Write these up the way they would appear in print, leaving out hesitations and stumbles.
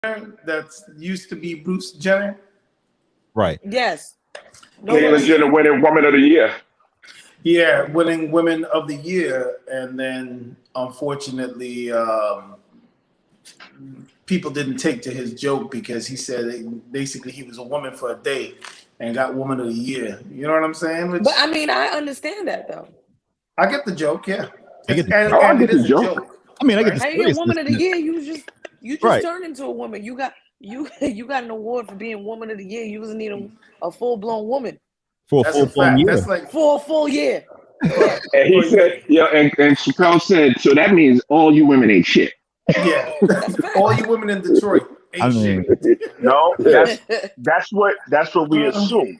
That's used to be Bruce Jenner. Right. Yes. Caitlyn Jenner winning Woman of the Year. Yeah, winning Women of the Year, and then unfortunately, people didn't take to his joke because he said basically he was a woman for a day and got Woman of the Year. You know what I'm saying? But I mean, I understand that though. I get the joke, yeah. I get the, And it is a joke. I mean, I get the How you get Woman of the Year? You just Right. turned into a woman. You got an award for being Woman of the Year. You wasn't even a full blown woman for a full year. That's like for a full year. And he said, yeah, and Chappelle said, so that means all you women ain't shit. Yeah, all you women in Detroit ain't shit. No, that's what we assume.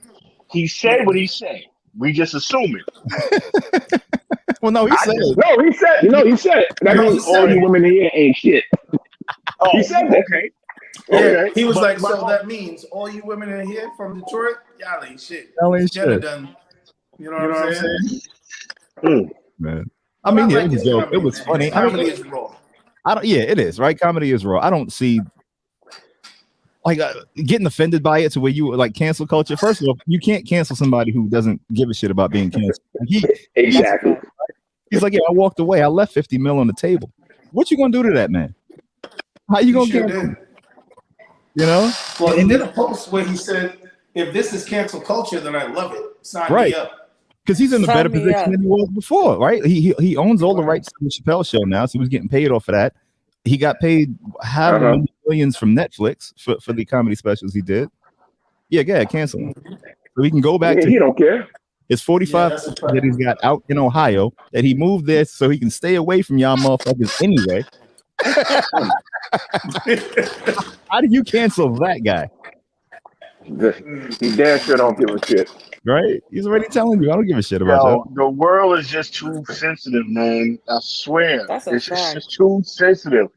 He said what he said. We just assume it. Well, no, he said it. He said it. That means all you women here ain't shit. Oh, he said that. Okay. Yeah, Okay. he was like, so that means all you women in here from Detroit, y'all ain't shit. Y'all ain't Jenna shit. done, you know what I'm saying? Man. I mean, yeah, it was a joke. It was funny. Comedy is raw. Yeah, it is, right? Comedy is raw. I don't see like getting offended by it to where you like cancel culture. First of all, you can't cancel somebody who doesn't give a shit about being canceled. Exactly. He's like, yeah, I walked away. I left 50 mil on the table. What you gonna do to that man? How you gonna cancel him? You know? Well, he did a post where he said, if this is cancel culture, then I love it. Sign me up. Because he's in a better position than he was before, right? He owns all the rights to the Chappelle Show now, so he was getting paid off of that. He got paid however millions from Netflix for the comedy specials he did. Yeah, go ahead, cancel him. So he can go back to he don't care. His 45 that he's got out in Ohio, that he moved there so he can stay away from y'all motherfuckers anyway. How do you cancel that guy? He damn sure don't give a shit. Right? He's already telling you, I don't give a shit about you. The world is just too sensitive, man. I swear. It's just too sensitive.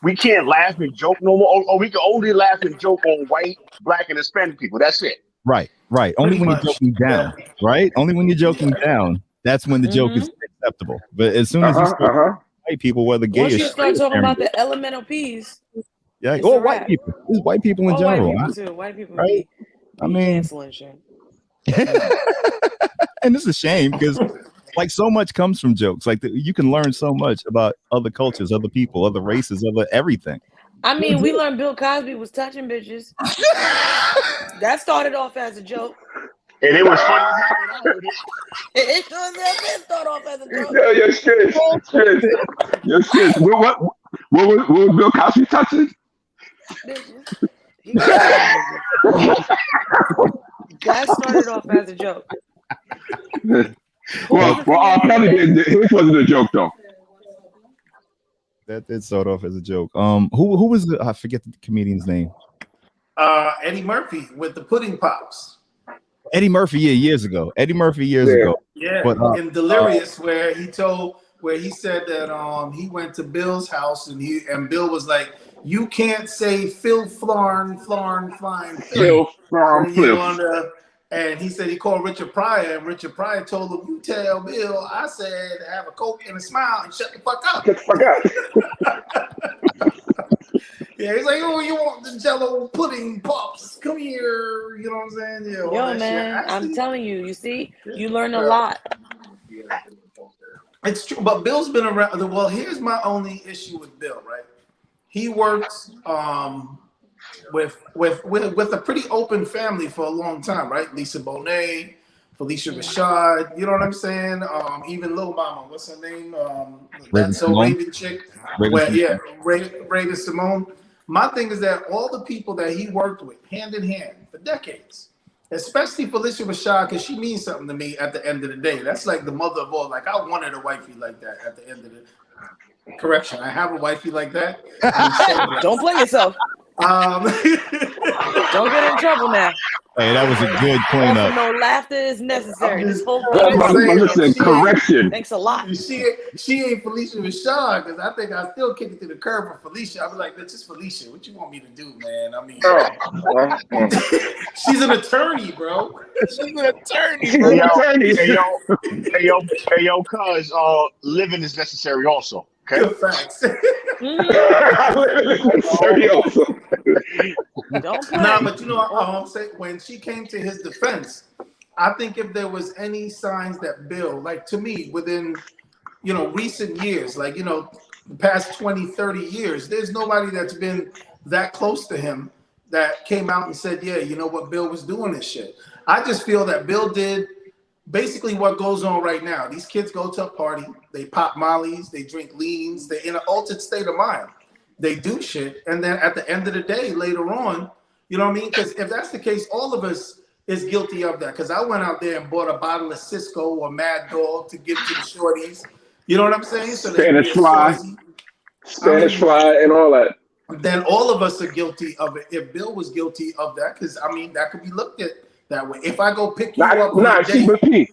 We can't laugh and joke no more. Or we can only laugh and joke on white, black, and Hispanic people. That's it. Right. Only when you're joking down, right? Only when you're joking down, that's when the joke is acceptable. But as soon as you start white people, whether gay once or you start talking about the elemental P's, yeah, or white people. It's white people in general. White people too. White people right? I mean, canceling shit. And this is a shame because like so much comes from jokes. Like you can learn so much about other cultures, other people, other races, other everything. I mean, we learned Bill Cosby was touching bitches. That started off as a joke. And it was funny. It started off as a joke. Yeah, your shit. What was Bill Cosby touching? That started off as a joke. Well, it wasn't a joke though. That did start off as a joke. Who was the? I forget the comedian's name. Eddie Murphy with the Pudding Pops. Eddie Murphy, years ago. Yeah, but, in Delirious, where he said that he went to Bill's house and Bill was like, you can't say Phil Flarn, flying Phil Flarn. And he said he called Richard Pryor, and Richard Pryor told him, you tell Bill I said have a Coke and a smile and shut the fuck up. Yeah, he's like, oh, you want the Jello pudding pops? Come here, you know what I'm saying? Yeah, yo, man, I'm telling you, you see, you learn a lot. It's true, but Bill's been around. Well, here's my only issue with Bill, right? He works with a pretty open family for a long time, right? Lisa Bonet, Felicia Rashad, you know what I'm saying? Even Lil Mama, what's her name? That's so Raven chick. Raven Simone. My thing is that all the people that he worked with hand in hand for decades, especially Felicia Rashad, because she means something to me at the end of the day. That's like the mother of all. Like, I wanted a wifey like that at the end of the correction. I have a wifey like that. Don't play yourself. Don't get in trouble now. Hey, that was a good cleanup. No laughter is necessary. This whole correction. Thanks a lot. She ain't Felicia Rashad, because I think I still kick it to the curb for Felicia. I'll be like, bitch, it's Felicia. What you want me to do, man? I mean, she's an attorney, bro. She's an attorney. Hey, yo, cuz living is necessary also. Okay. Facts. Necessary also. Don't play. Nah, but you know what I'm saying? When she came to his defense, I think if there was any signs that Bill, like to me, within, recent years, like, the past 20, 30 years, there's nobody that's been that close to him that came out and said, yeah, you know what, Bill was doing this shit. I just feel that Bill did basically what goes on right now. These kids go to a party, they pop mollies, they drink leans, they're in an altered state of mind. They do shit, and then at the end of the day, later on, you know what I mean? Because if that's the case, all of us is guilty of that. Because I went out there and bought a bottle of Cisco or Mad Dog to give to the shorties. You know what I'm saying? So Spanish Fly, and all that. Then all of us are guilty of it. If Bill was guilty of that, because that could be looked at that way. If I go pick you up on a date,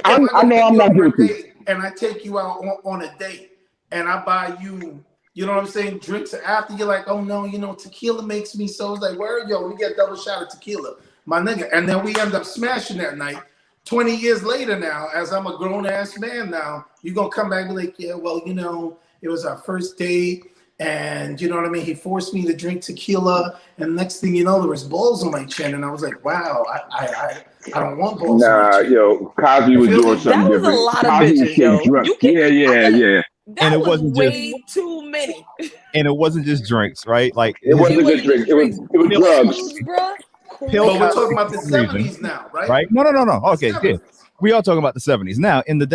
I know I'm not guilty. And I take you out on a date, and I buy you, you know what I'm saying, drinks after, you're like, oh no, tequila makes me so. It's like, where yo, let me get a double shot of tequila, my nigga. And then we end up smashing that night. 20 years later now, as I'm a grown ass man now, you're gonna come back and be like, yeah, well, it was our first date, and you know what I mean, he forced me to drink tequila, and next thing you know, there was balls on my chin, and I was like, wow, I don't want balls on my chin. Cosby was doing something different. That was a lot of bitches, yo. Yeah. And it wasn't way too many. And it wasn't just drinks, right? Like it wasn't just drinks. It was drugs. But we're talking about the 70s now, right? Right? No. Okay, good. We are talking about the 70s. Now, in the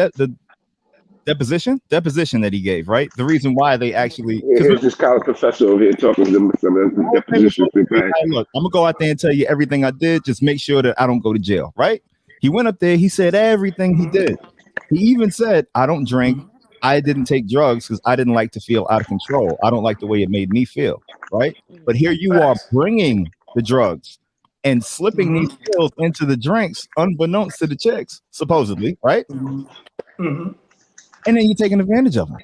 deposition that he gave, right? The reason why they actually... Here's this college professor over here talking to them some of the depositions. Look, I'm going to go out there and tell you everything I did. Just make sure that I don't go to jail, right? He went up there. He said everything he did. He even said, I don't drink. I didn't take drugs because I didn't like to feel out of control. I don't like the way it made me feel, right? But here you are bringing the drugs and slipping these pills into the drinks unbeknownst to the chicks, supposedly, right? And then you're taking advantage of them.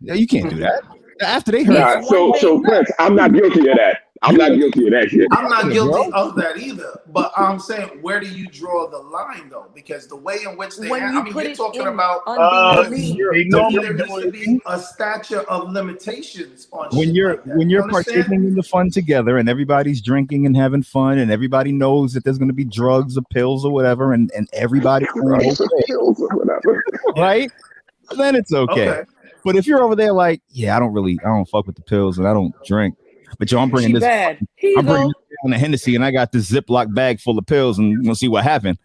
You can't do that. After they heard. So Prince, I'm not guilty of that. I'm not guilty of that shit. I'm not guilty of that either. But I'm saying, where do you draw the line, though? Because the way in which they you're talking about there needs to be a stature of limitations on when you're partaking in the fun together and everybody's drinking and having fun and everybody knows that there's going to be drugs or pills or whatever and everybody pills or whatever, right? Then it's okay. But if you're over there like, yeah, I don't fuck with the pills and I don't drink. But I'm bringing this down to Hennessy, and I got this Ziploc bag full of pills, and we'll see what happened.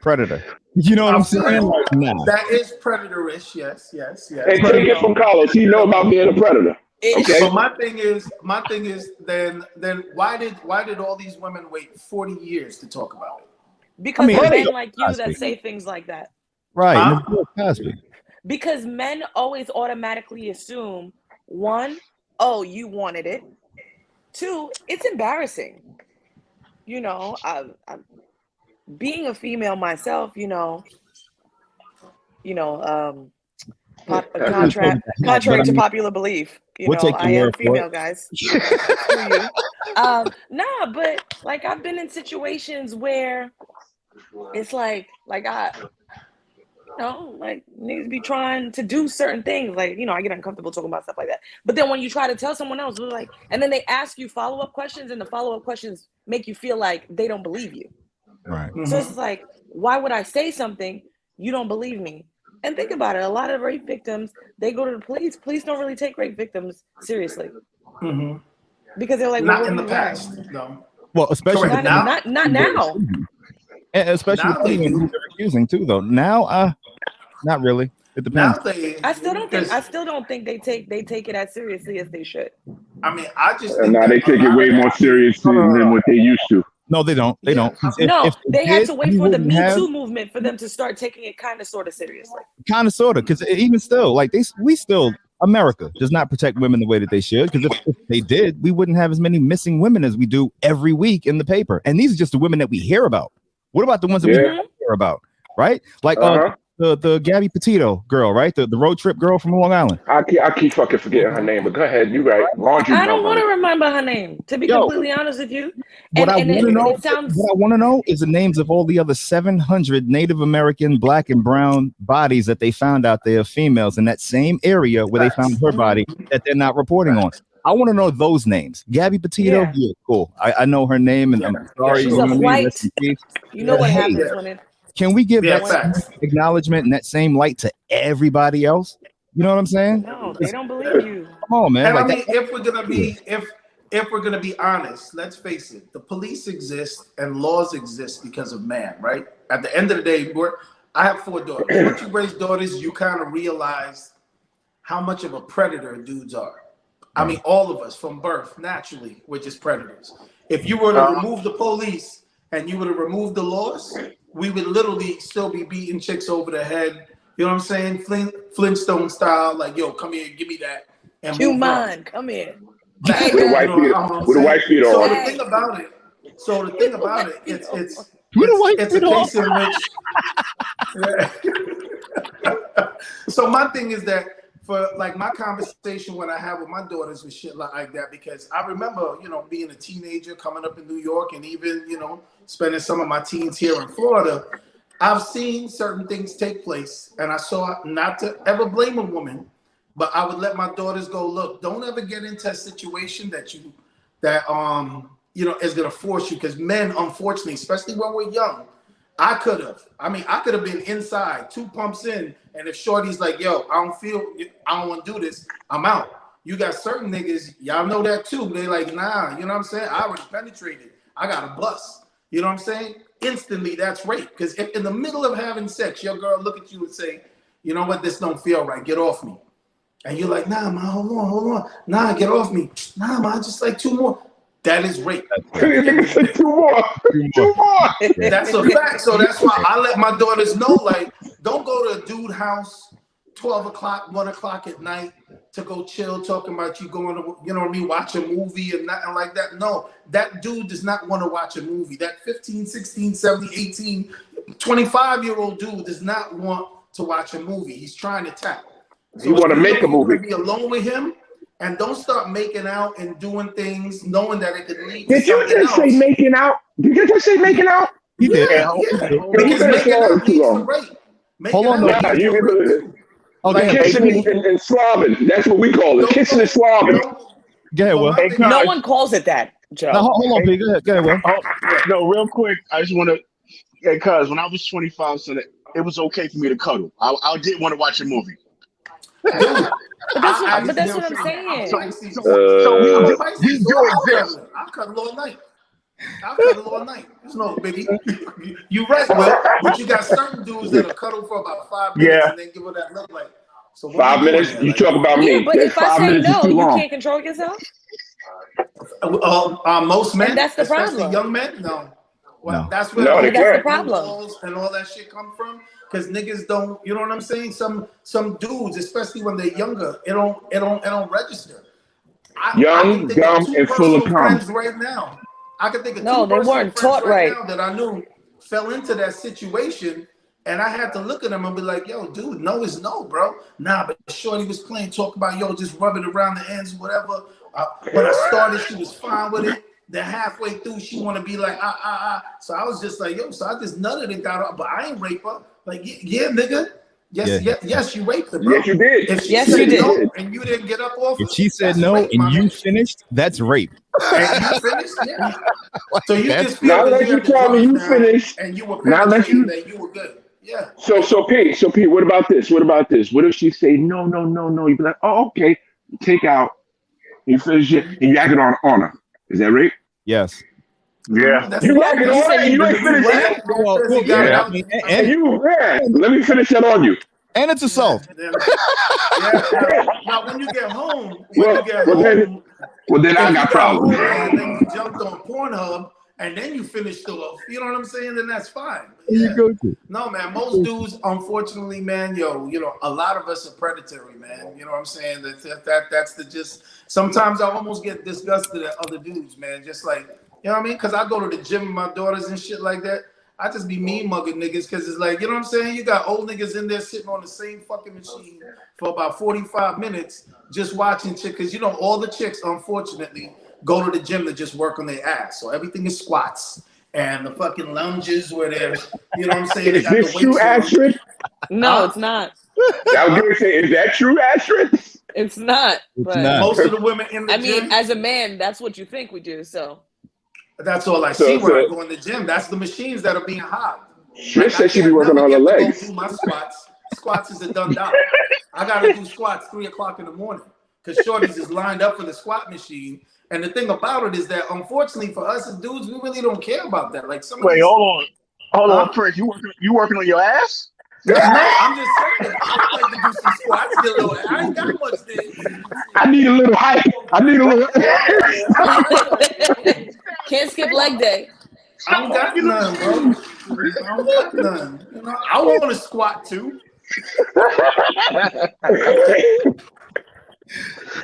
Predator. You know what I'm saying? Like, nah. That is predatorish. Yes. And take it from Carlos. He know about being a predator. Okay. But my thing is, then why did all these women wait 40 years to talk about it? Because men like you that say things like that. Right. Because men always automatically assume, one, oh, you wanted it. Two, it's embarrassing. Being a female myself, contrary to popular belief, I am female, guys. But like I've been in situations where it's like I niggas be trying to do certain things. Like, I get uncomfortable talking about stuff like that. But then when you try to tell someone else, and then they ask you follow-up questions, and the follow-up questions make you feel like they don't believe you. Right. So it's like, why would I say something you don't believe me? And think about it. A lot of rape victims, they go to the police. Police don't really take rape victims seriously. Because they're like, not in the past, no. Well, especially not now. And especially when they're accusing too, though. Now, not really. It depends. I still don't think they take it as seriously as they should. I mean, I just think now they take it way more seriously than what they used to. No, they don't. They don't. They had to wait for the Me Too movement for them to start taking it kind of sort of seriously. Kind of sort of, because even still, like America does not protect women the way that they should. Because if they did, we wouldn't have as many missing women as we do every week in the paper. And these are just the women that we hear about. What about the ones that we don't hear about? Right? Like the Gabby Petito girl, right? The road trip girl from Long Island. I keep fucking forgetting her name, but go ahead. You right. I don't want to remember her name, to be completely honest with you. What I want to know is the names of all the other 700 Native American, Black and brown bodies that they found out there, females in that same area where they found her body that they're not reporting on. I want to know those names. Gabby Petito, yeah, cool. I know her name, and I'm sorry. She's a white. You know what happens when it. Can we give that same acknowledgement and that same light to everybody else? You know what I'm saying? No, they don't believe you. Come on, man. And I mean, if we're gonna be honest, let's face it: the police exist and laws exist because of man, right? At the end of the day, I have 4 daughters. Once you raise daughters, you kind of realize how much of a predator dudes are. I mean, all of us from birth, naturally, we're just predators. If you were to remove the police and you were to remove the laws, we would literally still be beating chicks over the head. You know what I'm saying? Flintstone style, like, yo, come here, give me that. And you mine, come here. With a white beat on. So the thing about it, it's a case in which. So my thing is that for like my conversation when I have with my daughters with shit like that, because I remember, being a teenager coming up in New York and even, spending some of my teens here in Florida, I've seen certain things take place, and I saw, not to ever blame a woman, but I would let my daughters go, look, don't ever get into a situation that is going to force you, because men, unfortunately, especially when we're young, I could have been inside 2 pumps in, and if shorty's like, yo, I don't want to do this, I'm out. You got certain niggas, y'all know that too. They like, nah, you know what I'm saying? I already penetrated. I got a bust. You know what I'm saying? Instantly, that's rape. Because if in the middle of having sex, your girl look at you and say, you know what, this don't feel right, get off me. And you're like, nah, ma, hold on. Nah, get off me. Nah, ma, just like 2 more. That is rape. 2 more. 2 more. That's a fact. So that's why I let my daughters know, like, don't go to a dude house 12 o'clock, 1 o'clock at night to go chill, talking about you going to, you know what I mean, watch a movie and nothing like that. No, that dude does not want to watch a movie. That 15, 16, 17, 18, 25-year-old dude does not want to watch a movie. He's trying to tap. So you want to make a movie. Be alone with him, and don't start making out and doing things knowing that it could lead to Did you just say making out? Did you just say making out? He did. Because making out leads to rape. Hold on. Okay. Kissing and slobbing. That's what we call it. Kissing and slobbing. Go ahead, Will. No one calls it that, Joe. No, hold on, P. Go ahead, Will. No, real quick. I just want to, because when I was 25, so that it was okay for me to cuddle. I didn't want to watch a movie. But that's what I'm saying. So we do exist. I'll cuddle all night. There's no biggie. You right, Will. But you got certain dudes that'll cuddle for about 5 minutes and then give her that look like. So 5 minutes? You talk about me. But if I say no, you can't control yourself? Most men, and that's the especially problem. Young men, no. Well, No. That's where that's the problem. And all that shit come from. Because niggas don't, you know what I'm saying? Some dudes, especially when they're younger, it don't register. Young, dumb, and full of cum. Right now, I can think of no, they weren't taught right now that I knew fell into that situation, and I had to look at them and be like, "Yo, dude, no is no, bro. Nah, but shorty was playing, talk about just rub it around the ends, whatever. When I started, she was fine with it. Then halfway through, she want to be like, So I was just like, yo, so I just nutted and got up, but I ain't rape her. Like, yeah, nigga. Yes, you raped her, bro. Yes, you did. If she yes, said you did. No, and you didn't get up off. If she said no rape, and you finished, that's rape. And you finished, yeah. So you just feel now that you tell me you finished, and you were now that you were good. Yeah. So P, what about this? What if she say no? You be like, oh, okay, take out. You finish it and you act it on her. Is that rape? Yes. Yeah. You act it on her and you ain't finished it. Let me finish that on you. And it's assault. Now when you get home, then I got problems. And then you jumped on Pornhub. And then you finished off, you know what I'm saying? Then that's fine. Yeah. No, man, most dudes, unfortunately, man, a lot of us are predatory, man. You know what I'm saying? That's the just. Sometimes I almost get disgusted at other dudes, man. Just like, you know what I mean? Because I go to the gym with my daughters and shit like that. I just be mean mugging niggas because it's like, you know what I'm saying? You got old niggas in there sitting on the same fucking machine for about 45 minutes just watching shit. Because all the chicks, unfortunately, go to the gym to just work on their ass. So everything is squats and the fucking lunges where they're, you know what I'm saying? Is this true, Astrid? No, it's not. I was going to say, is that true, Astrid? It's not. It's not. Most of the women in the gym. I mean, as a man, that's what you think we do. So that's all I see when I go in the gym. That's the machines that are being hogged. She said she be working on her legs. Do my squats. Squats is a done job. I gotta do squats 3 o'clock in the morning because shorties is lined up for the squat machine. And the thing about it is that, unfortunately, for us as dudes, we really don't care about that. Like, wait, hold on, Prince. You working on your ass? No, I'm just saying. I like to do some squats. Get a little. I ain't got much there. I need a little height. I need a little. Can't skip leg day. I don't got none, bro. I don't got none. You know, I want to squat too.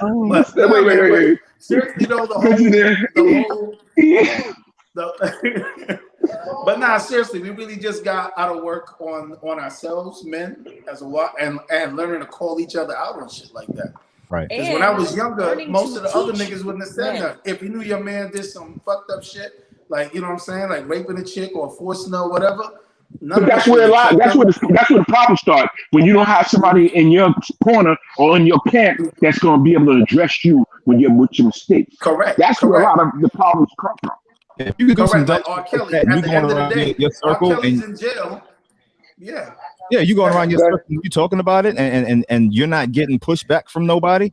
Wait. Seriously though, but nah, seriously, we really just got out of work on ourselves, men, as a lot, and learning to call each other out on shit like that. Right. Because when I was younger, most of the other niggas wouldn't have said that. If you knew your man did some fucked up shit, like, you know what I'm saying, like raping a chick or forcing her or whatever. But that's where the problem starts. When you don't have somebody in your corner or in your camp that's going to be able to address you when you're with your mistakes. Correct. That's where a lot of the problems come from. If you can do some like R. Kelly, at the end of the day, your circle R. Kelly's in jail. Yeah. Yeah, you going around your circle, you talking about it, and you're not getting pushback from nobody.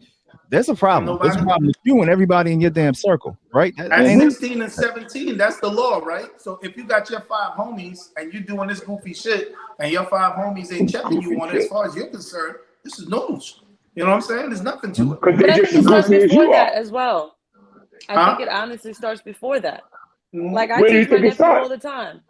There's a problem. There's a problem with you and everybody in your damn circle, right? At 16 and 17, that's the law, right? So if you got your 5 homies and you doing this goofy shit, and your 5 homies ain't checking you on it, as far as you're concerned, this is news. You know what I'm saying? There's nothing to it. But I think it starts before that as well. I think it honestly starts before that. Like I teach my nephew all the time.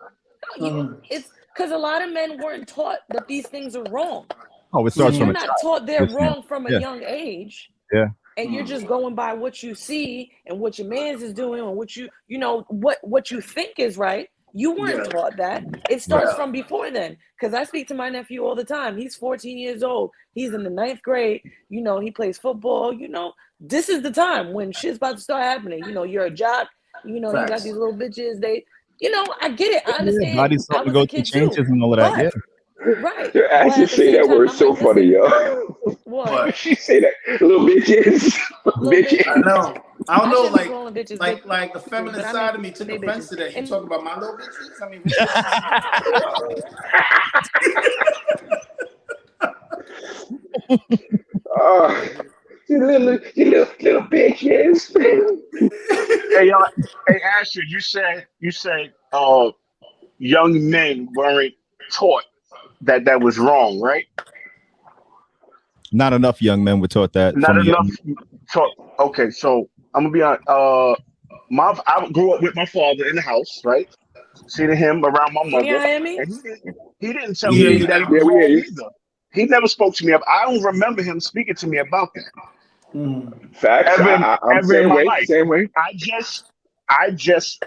It's because a lot of men weren't taught that these things are wrong. Oh, it starts from you're not taught they're wrong from a young age. Yeah. And you're just going by what you see and what your man's is doing and what you know what you think is right. You weren't taught that. It starts from before then. Because I speak to my nephew all the time. He's 14 years old. He's in the 9th grade. You know, he plays football. You know, this is the time when shit's about to start happening. You know, you're a jock. You know, you got these little bitches. They, you know, I get it. I understand. Body's starting to go through changes and all of that. Yeah. Right. You actually say that word so funny, yo. What? She say that little bitches. Bitches. I know. I don't know, like the feminine side of me took offense to that. You talking about my little bitches? I mean, you little bitches. Hey, y'all. Hey, Asher, you said young men weren't taught that was wrong, right? Not enough young men were taught that. Not enough taught. Okay, so I'm gonna be on. I grew up with my father in the house, right? Seeing him around my mother. And he didn't tell me that it was wrong either. He never spoke to me. I don't remember him speaking to me about that. Facts. Same way. I just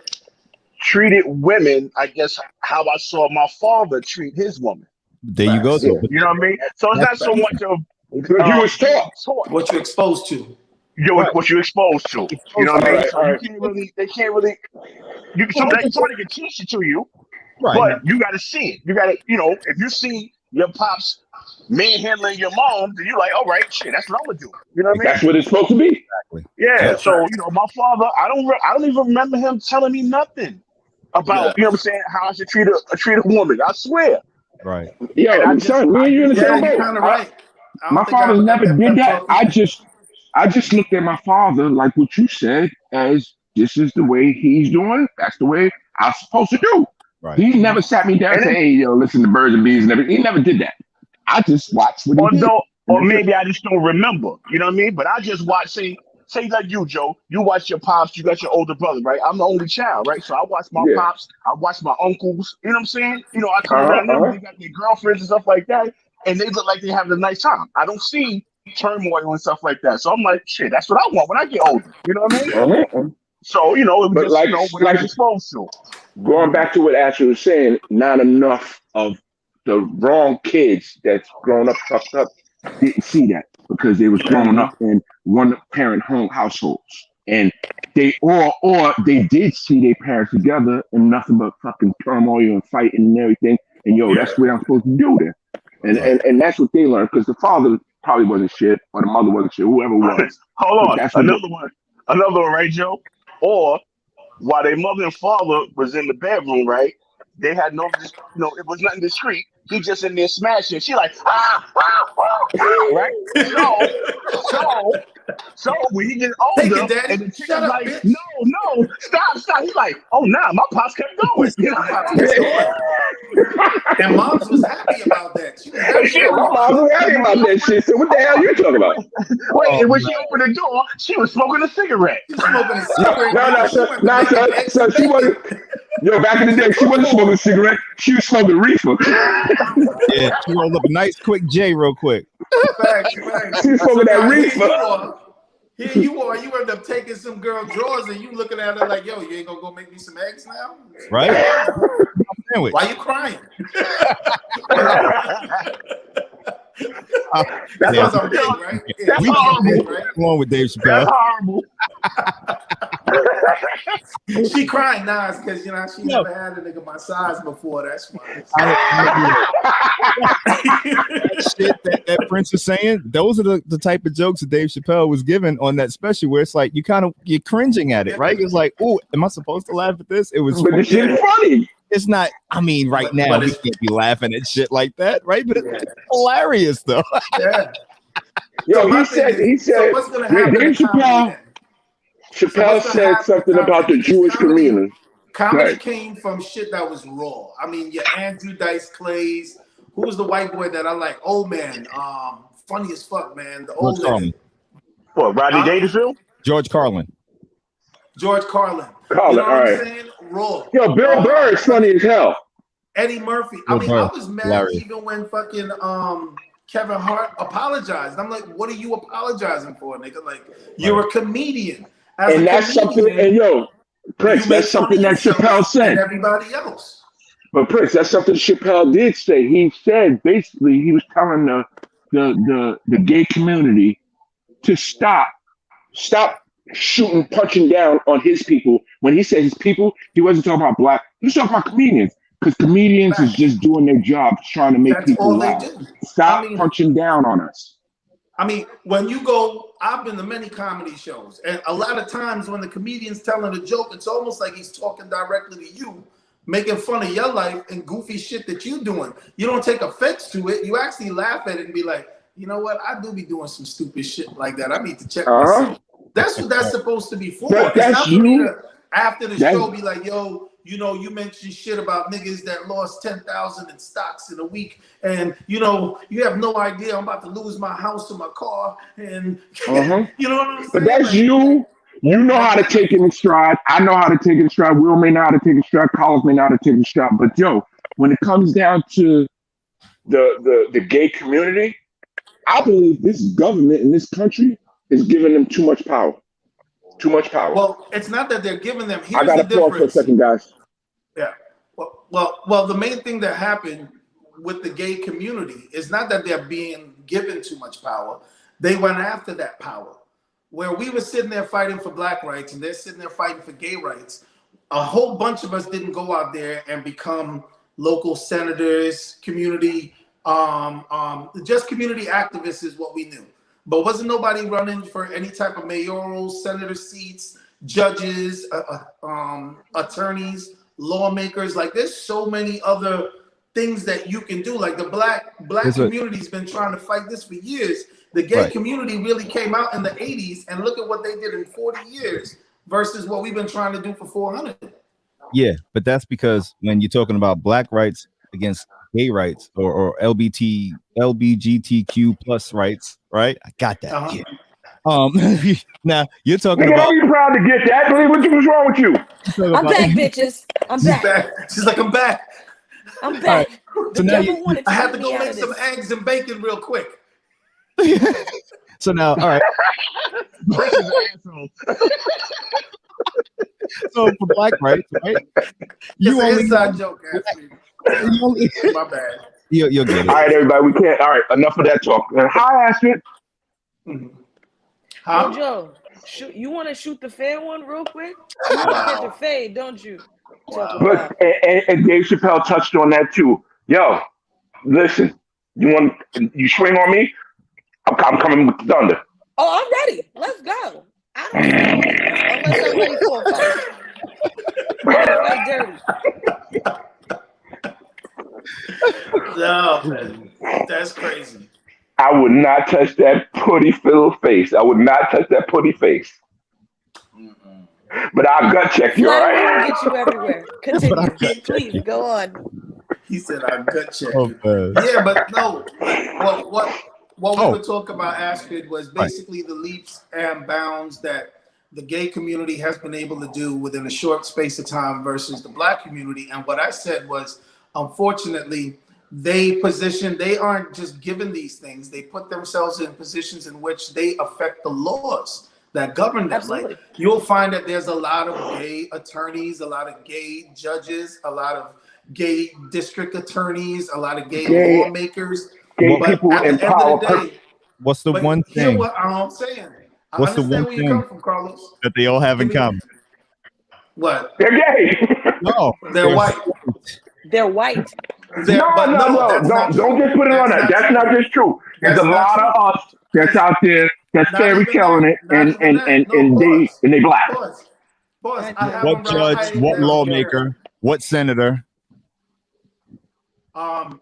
treated women, I guess, how I saw my father treat his woman. There you go. You know what I mean? So it's not so much of you was taught what you're exposed to. What you're exposed to. You know what I mean? So they can't really. Somebody can teach it to you, but you got to see it. You got to, you know, if you see your pops manhandling your mom, then you're like, all right, shit, that's what I'm gonna do. You know what I mean? That's what it's supposed to be. Exactly. Yeah. So you know, my father, I don't even remember him telling me nothing about you know what I'm saying, how I should treat a woman. I swear. Right. Yeah, son, me and you in the same boat. Kind of right. My father never did that. I just looked at my father like what you said as this is the way he's doing. That's the way I'm supposed to do. Right. He never sat me down and said, hey, yo, listen to birds and bees and everything. He never did that. I just watched what he did. Or maybe I just don't remember. You know what I mean? But I just watch, say like you, Joe, you watch your pops, you got your older brother, right? I'm the only child, right? So I watch my pops, I watch my uncles, you know what I'm saying? You know, I come around them, they got their girlfriends and stuff like that, and they look like they having a nice time. I don't see turmoil and stuff like that. So I'm like, shit, that's what I want when I get older. You know what I mean? So, you know, it was just, you know, what I was exposed to. Going back to what Ashley was saying, not enough of the wrong kids that's grown up, fucked up, didn't see that because they was growing up in one parent home households. And they they did see their parents together and nothing but fucking turmoil and fighting and everything. And that's what I'm supposed to do there. And that's what they learned because the father probably wasn't shit, or the mother wasn't shit, whoever it was. Hold on, another one, right, Joe? Or while their mother and father was in the bedroom, right? They had no, it was nothing discreet. He just in there smashing. She like, right? So when he gets older, and the chick is like, bitch. no, stop. He's like, oh, nah, my pops kept going. And moms was happy about that. She was happy my mom was happy about that shit. So what the hell are you talking about? Wait, and when she opened the door, she was smoking a cigarette. She was smoking a cigarette. No, she wasn't. Yo, back in the day, she wasn't smoking a cigarette. She was smoking reefer. Yeah, she rolled up a nice quick J real quick. Facts. She was smoking that reefer. Here you are. You end up taking some girl drawers and you looking at her like, yo, you ain't gonna go make me some eggs now? Right? Why you crying? That's because I'm big, right? Yeah, That's horrible. Right? Along with Dave Chappelle. That's horrible. She crying now because she never had a nigga my size before. That's why. Shit that Prince is saying, those are the type of jokes that Dave Chappelle was given on that special, where it's like you're cringing at it, right? It's like, oh, am I supposed to laugh at this? It was but the shit funny. It's not. I mean, right now we can't be laughing at shit like that, right? But it's hilarious though. Yeah. Yo, he said. So what's gonna happen? Chappelle said something about the Jewish community. Comedy came from shit that was raw. I mean, your Andrew Dice Clays. Who was the white boy that I like? Old man. Funny as fuck, man. The old man. What, Rodney Dangerfield? George Carlin. George Carlin. All right. I'm saying? Raw. Yo, Bill Burr is funny as hell. Eddie Murphy. I was mad even when fucking Kevin Hart apologized. I'm like, what are you apologizing for, nigga? Like, you're a comedian. And that's something, and yo, Prince, that's something that Chappelle said. And everybody else. But Prince, that's something Chappelle did say. He said basically he was telling the gay community to stop shooting, punching down on his people. When he said his people, he wasn't talking about black. He was talking about comedians, because comedians is just doing their job, trying to make people laugh. Stop punching down on us. I mean, when you go, I've been to many comedy shows, and a lot of times when the comedian's telling a joke, it's almost like he's talking directly to you, making fun of your life and goofy shit that you're doing. You don't take offense to it. You actually laugh at it and be like, you know what? I do be doing some stupid shit like that. I need to check myself. That's what that's supposed to be for. It's not for me to, after the show, be like, yo, you mentioned shit about niggas that lost 10,000 in stocks in a week, and you have no idea I'm about to lose my house and my car, and you know what I'm saying? But that's you. You know how to take it in stride. I know how to take it in stride. Will may know how to take it in stride. Collins may know how to take it in stride. But yo, when it comes down to the gay community, I believe this government in this country is giving them too much power. Too much power. Well, it's not that they're giving them. Here's I got to pause for a second, guys. Yeah. Well, the main thing that happened with the gay community is not that they're being given too much power. They went after that power. Where we were sitting there fighting for black rights and they're sitting there fighting for gay rights, a whole bunch of us didn't go out there and become local senators, community, just community activists is what we knew. But wasn't nobody running for any type of mayoral, senator seats, judges, attorneys, lawmakers. Like, there's so many other things that you can do. Like, the black community's been trying to fight this for years. The gay community really came out in the 80s, and look at what they did in 40 years versus what we've been trying to do for 400. Yeah, but that's because when you're talking about black rights against gay rights or LGBTQ plus rights, right? I got that. Yeah. Now you're talking about. Are you proud to get that? What's wrong with you? I'm back, bitches. I'm back. She's like, I'm back. I'm back. Right. So now I had to go make some eggs and bacon real quick. So now, all right. So for black rights, right? You only inside joke, my bad. You'll get it. All right, everybody. We can't. All right, enough of that talk. Hi, Astrid. Huh? Joe, you want to shoot the fair one real quick? You want to catch a fade, don't you? But and Dave Chappelle touched on that too. Yo, listen. You swing on me? I'm coming with the thunder. Oh, I'm ready. Let's go. I don't unless I'm ready for a fight. Fight dirty. No, man. That's crazy. I would not touch that putty-filled face. I would not touch that putty face. Mm-mm. But I'll gut check you, all right? Get you everywhere. Continue. Please, go on. He said I'll gut check Oh, you. Yeah, but no. What we were talking about, Astrid, was basically the leaps and bounds that the gay community has been able to do within a short space of time versus the black community. And what I said was, unfortunately, they aren't just given these things. They put themselves in positions in which they affect the laws that govern them. Absolutely. Like, you'll find that there's a lot of gay attorneys, a lot of gay judges, a lot of gay district attorneys, a lot of gay lawmakers. Gay people in power. What's the one thing? What I'm saying. What's the one thing from, Carlos, that they all have in common? What? They're gay. No, they're white. They're white. No. Don't just put it on that. That's not just true. There's a lot of us that's out there that's fairy telling it, and they black. Pause. What judge? What lawmaker? What senator?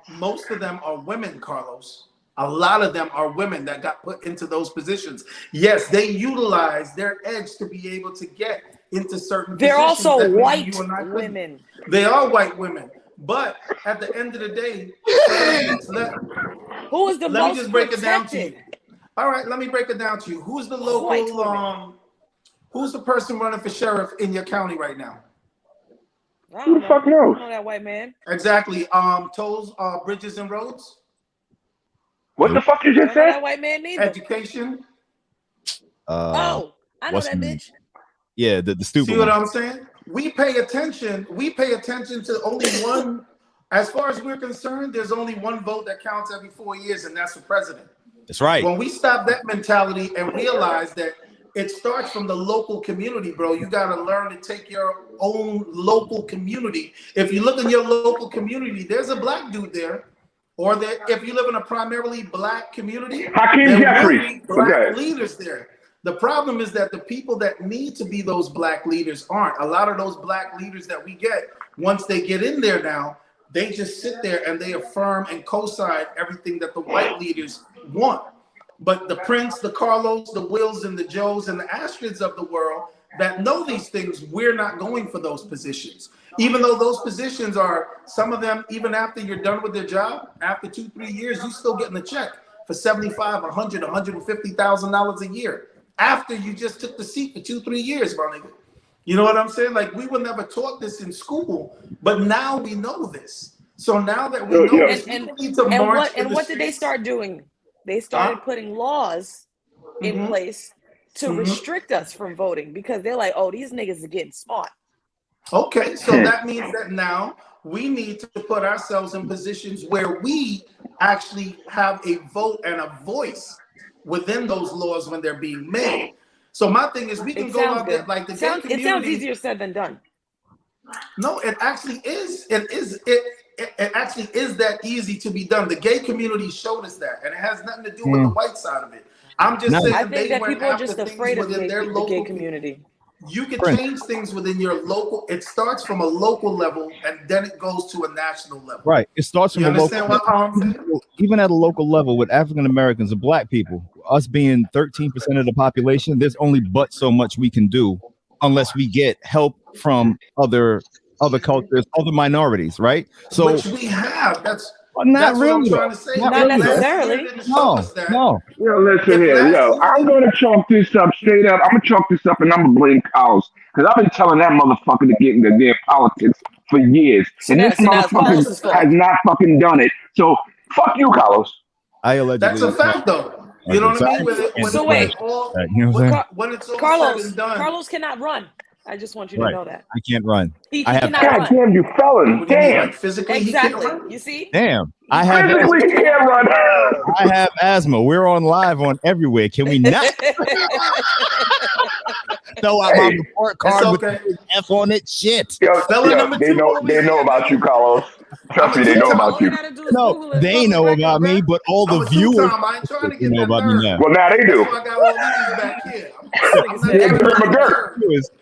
Most of them are women, Carlos. A lot of them are women that got put into those positions. Yes, they utilize their edge to be able to get into certain They're positions. Also white women. They are white women. But at the end of the day, who is the let most me just break protected? It down to you. All right, let me break it down to you. Who's the local who's the person running for sheriff in your county right now? Who the fuck knows? I know that white man. Exactly. Tolls, bridges and roads. What the fuck you just said? That white man neither. Education. I know that bitch. Yeah, the stupid. See what I'm saying? We pay attention to only one. As far as we're concerned, there's only one vote that counts every 4 years, and that's the president. That's right. When we stop that mentality and realize that it starts from the local community, bro, you got to learn to take your own local community. If you look in your local community, there's a black dude there, or that if you live in a primarily black community, Hakeem Jeffries, black leaders there. The problem is that the people that need to be those black leaders aren't. A lot of those black leaders that we get, once they get in there now, they just sit there and they affirm and co-sign everything that the white leaders want. But the Prince, the Carlos, the Wills, and the Joes, and the Astrids of the world that know these things, we're not going for those positions. Even though those positions are, some of them, even after you're done with their job, after 2-3 years, you still getting a check for $75, $100, $150,000 a year. After you just took the seat for 2-3 years, my nigga. You know what I'm saying? Like, we were never taught this in school, but now we know this. So now that we know this, we need to march. And what did they start doing? They started putting laws in place to restrict us from voting because they're like, oh, these niggas are getting smart. Okay, so that means that now we need to put ourselves in positions where we actually have a vote and a voice within those laws when they're being made. So my thing is, we can go out there like the gay community. It sounds easier said than done. No, it actually is. It actually is that easy to be done. The gay community showed us that, and it has nothing to do with the white side of it. I'm just saying I think that people are just afraid of the gay community. You can change things within your local. It starts from a local level, and then it goes to a national level. Right. It starts from a local level. Even at a local level with African Americans and black people, us being 13% of the population, there's only but so much we can do unless we get help from other cultures, other minorities, right? So which we have. That's really. What I'm trying to say. Not necessarily. No. Yo, listen here. Yo, I'm gonna chalk this up straight up. I'm gonna chalk this up, and I'm gonna blame Carlos because I've been telling that motherfucker to get in the damn politics for years, and this motherfucker has not fucking done it. So fuck you, Carlos. That's a fact, though. You know what I mean? When it's all Carlos, said and done. Carlos cannot run. I just want you to know that. I can't run. He I have. God damn, you felon. Damn. Like physically, exactly. You see? Damn. I have. Physically, he can't run. I have asthma. We're on live on everywhere. Can we not? Throw out my report card with F on it. Shit. Yo, they know about you, Carlos. Trust me, they know about you. No, they know about me, but all the viewers I ain't trying to get know about me now. Well, now they do. I got all these back here.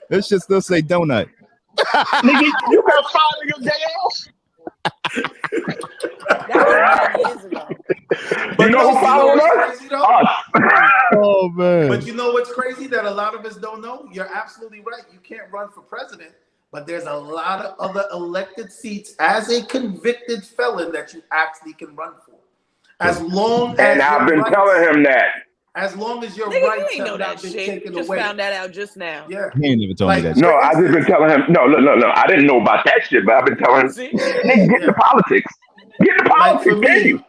This shit still say donut. Nigga, you got 5 of your day off? But you know who following us? Oh man! But you know what's crazy that a lot of us don't know? You're absolutely right. You can't run for president, but there's a lot of other elected seats as a convicted felon that you actually can run for. As long as I've been telling him that. As long as your Nigga, rights you ain't have know not that been shit. taken You just away. found that out just now. Yeah. He ain't even told me that. No, I just been telling him. No. I didn't know about that shit, but I've been telling him. Nigga, get into politics. Get into politics, can you?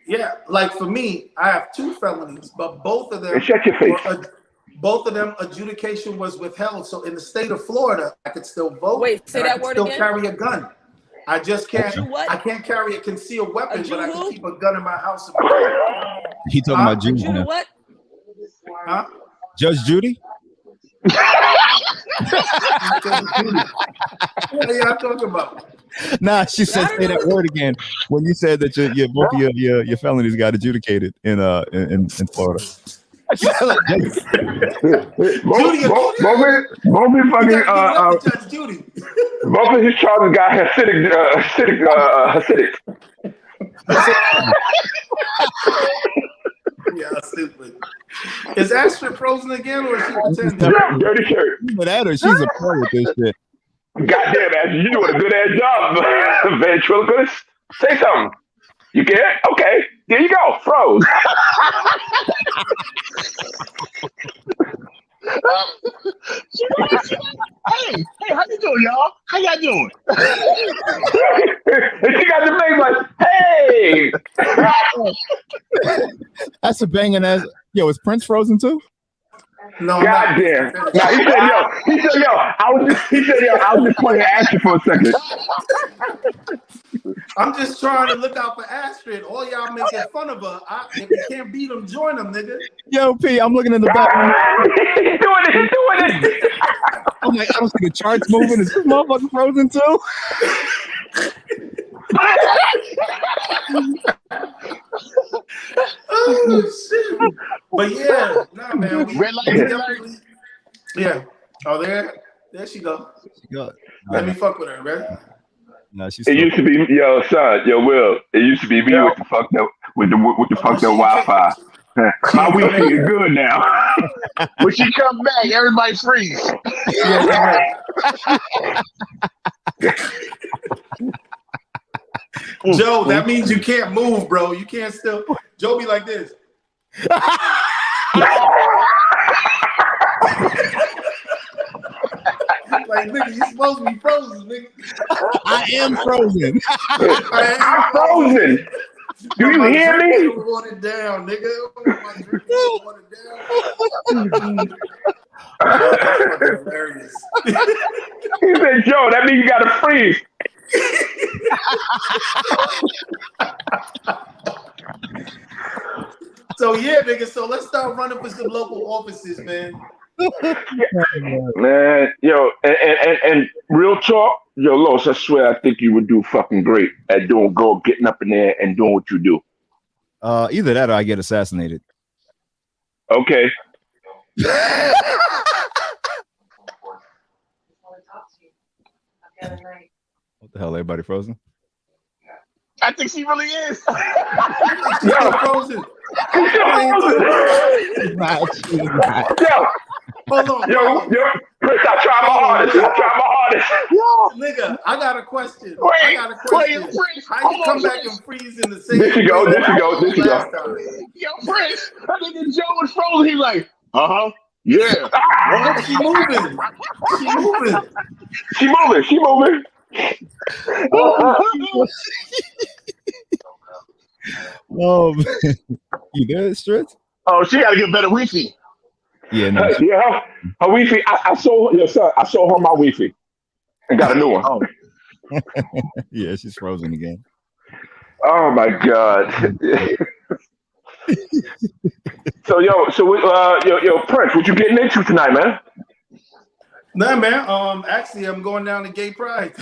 Yeah, like for me, I have 2 felonies, but both of them. And shut your face. Both of them adjudication was withheld. So in the state of Florida, I could still vote. Wait, say that I could word still again? carry a gun. I just can't. What? I can't carry a concealed weapon, but I can who? keep a gun in my house. He talking about Judy. Judy what? Huh? Judge Judy? What are y'all talking about? Nah, she said say that word again when you said that your both of your felonies got adjudicated in Florida. Both of his charges got Hasidic. Yeah, stupid. Is Astrid frozen again, or is she pretending? Dirty shirt. Either that or she's a pro with this shit. Goddamn, Astrid, you doing a good ass job, ventriloquist. Say something. You can't? Okay. There you go. Froze. Hey, how you doing, y'all? How y'all doing? And she got the face like, hey. That's a banging ass. Yo, is Prince frozen too? No, goddamn. No, he said, I was just playing Astrid for a second. I'm just trying to look out for Astrid. All y'all making fun of her. If you can't beat them, join them, nigga. Yo, P, I'm looking in the back. He's doing it. I'm like, I don't see the charts moving. Is this motherfucker frozen too? Oh shit! But yeah, nah, man. We definitely, yeah. Oh, there she go. Let me fuck with her, man. No, she's. It used to be Will. It used to be me with the fucked up Wi-Fi. My Wi-Fi is good now. When she come back, everybody freeze. Joe, that means you can't move, bro. You can't still. Joe be like this. Like, nigga, you supposed to be frozen, nigga. I am frozen. I'm frozen. Do you hear me? Water down, nigga. Water down. Hilarious. He said, Joe, that means you gotta freeze. So yeah, nigga. So let's start running for some local offices, man. Man, yo, and real talk, yo, Los, I swear, I think you would do fucking great at getting up in there and doing what you do. Either that or I get assassinated. Okay. What the hell? Everybody frozen? I think she really is. Yo, frozen. Hold on. Yo, Chris, I try my hardest. Yo, nigga, I got a question. How you come back and freeze in the same? There you go. Yo, Prince, I think Joe was frozen. He's like, yeah. She moving. Oh man, you there, Stritz? Oh, she got to get better Wi-Fi. Yeah, no. Yeah, her Wi-Fi. I sold her my Wi-Fi and got a new one. Oh. Yeah, she's frozen again. Oh my god. So Prince, what you getting into tonight, man? Nah, man. Actually, I'm going down to Gay Pride.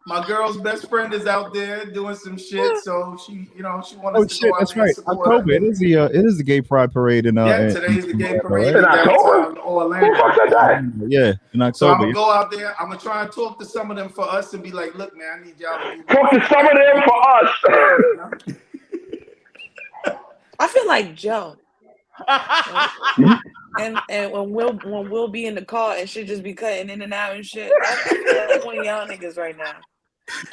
My girl's best friend is out there doing some shit, so she, she wanted to shit, go out that's there and right. support October. her. It is the gay pride parade in today's the gay parade in October. Orlando. Who fuck said that? Yeah, in October. So I'm gonna go out there. I'm gonna try and talk to some of them for us and be like, look, man, I need y'all to talk to some of them for us. I feel like Joe. and when we'll be in the car and shit just be cutting in and out and shit. I feel like one of y'all niggas right now.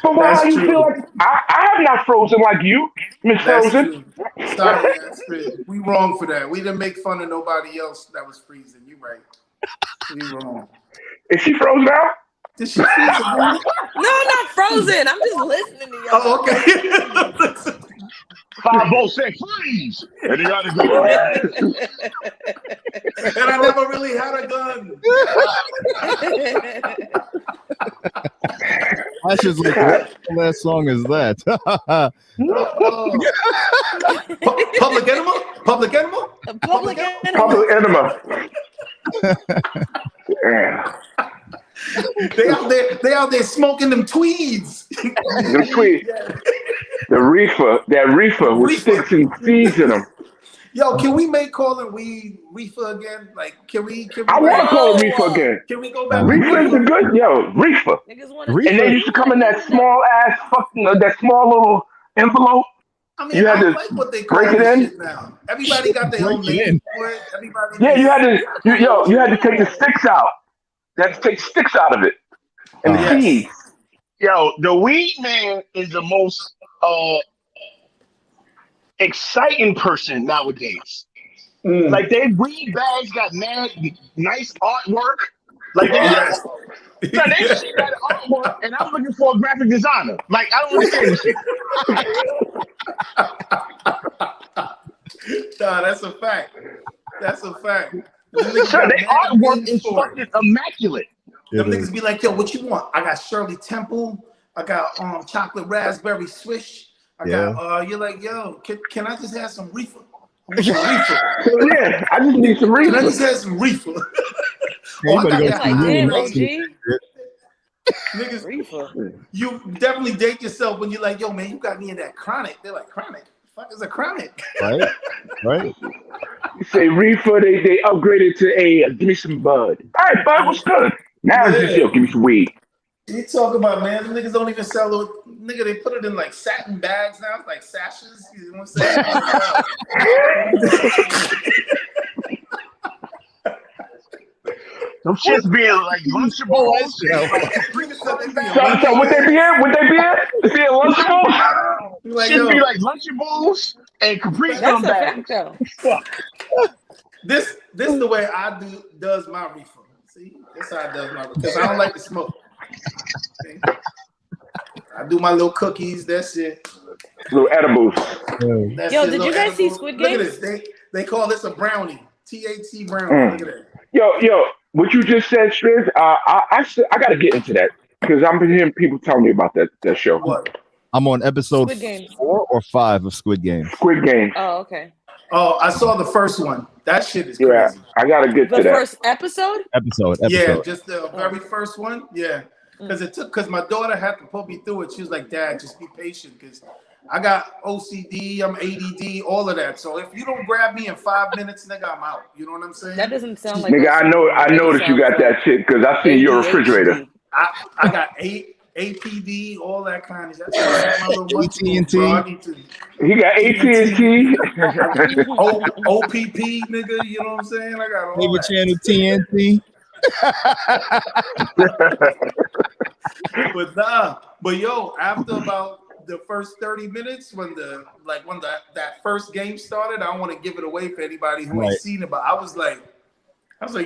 But why you feel like I have not frozen like you, Miss Frozen? Sorry, we wrong for that. We didn't make fun of nobody else that was freezing. You right. We wrong. Is she frozen out? Did she freeze again? No, I'm not frozen. I'm just listening to y'all. Oh, okay. 5 say freeze. And you gotta go. And I never really had a gun. I just like, what last song is that? Public Enema? Public Enema? Public Enema. Public Enema. Yeah. They out there smoking them tweeds. The tweed. The reefer. That reefer with sticks and seeds in them. Yo, can we make calling weed reefer again? Like, can we I want to call it reefer again. Can we go back? Reefer is a good, reefer. And they used to come in that small ass fucking, that small little envelope. I mean, you had to like what they call break it in. Shit now. Everybody got their own name for it. Everybody. Yeah, you had to take the sticks out. You had to take sticks out of it. And the seeds. Yo, the weed man is the most exciting person nowadays. Like they weed bags got mad nice artwork. Like they got artwork, and I'm looking for a graphic designer. Like I don't understand this shit. Nah, that's a fact. That's a fact. Sure, their artwork is fucking immaculate. Them niggas be like, yo, what you want? I got Shirley Temple. I got chocolate raspberry swish. I got you're like, yo, can I just have some reefer? I want some reefer. Yeah, I just need some reefer. Can I just have some reefer? Niggas, reefer. You definitely date yourself when you're like, yo, man, you got me in that chronic. They're like, chronic? The fuck is a chronic? Right. You say reefer, they upgraded to give me some bud. All right, bud, what's good? Now it's just, yo, give me some weed. You talk about, man, the niggas don't even sell it. Nigga, they put it in like satin bags now. It's like sashes. You know what I'm saying? Some shit's being like Lunchables. So would they be in? Would they be in? Being Lunchables? Should be like Lunchables and Capri Sun bags. This is the way I does my reefer. See, this is how I does my reefer because I don't like to smoke. Okay? I do my little cookies. That's it. Little edibles. Yo, did you guys see Squid Game? Look at this. They call this a brownie. THC brownie. Look at that. Yo, what you just said, Striz, I got to get into that because I'm hearing people telling me about that show. What? I'm on episode 4 or 5 of Squid Game. Squid Game. Oh, okay. Oh, I saw the first one. That shit is crazy. Yeah, I got to get to that. The first episode? Yeah, just the very first one. Yeah. Because my daughter had to put me through it. She was like, Dad, just be patient because I got OCD, I'm ADD, all of that. So if you don't grab me in 5 minutes, nigga, I'm out. You know what I'm saying? That doesn't sound like nigga, I know that you got that shit because I seen your refrigerator. I got APD, all that kind of shit. That's why I have my little AT&T. He got AT&T. OPP, nigga, you know what I'm saying? I got all Cable that. channel TNT. But yo, after about the first 30 minutes, when that first game started, I don't want to give it away for anybody who ain't seen it, but I was like,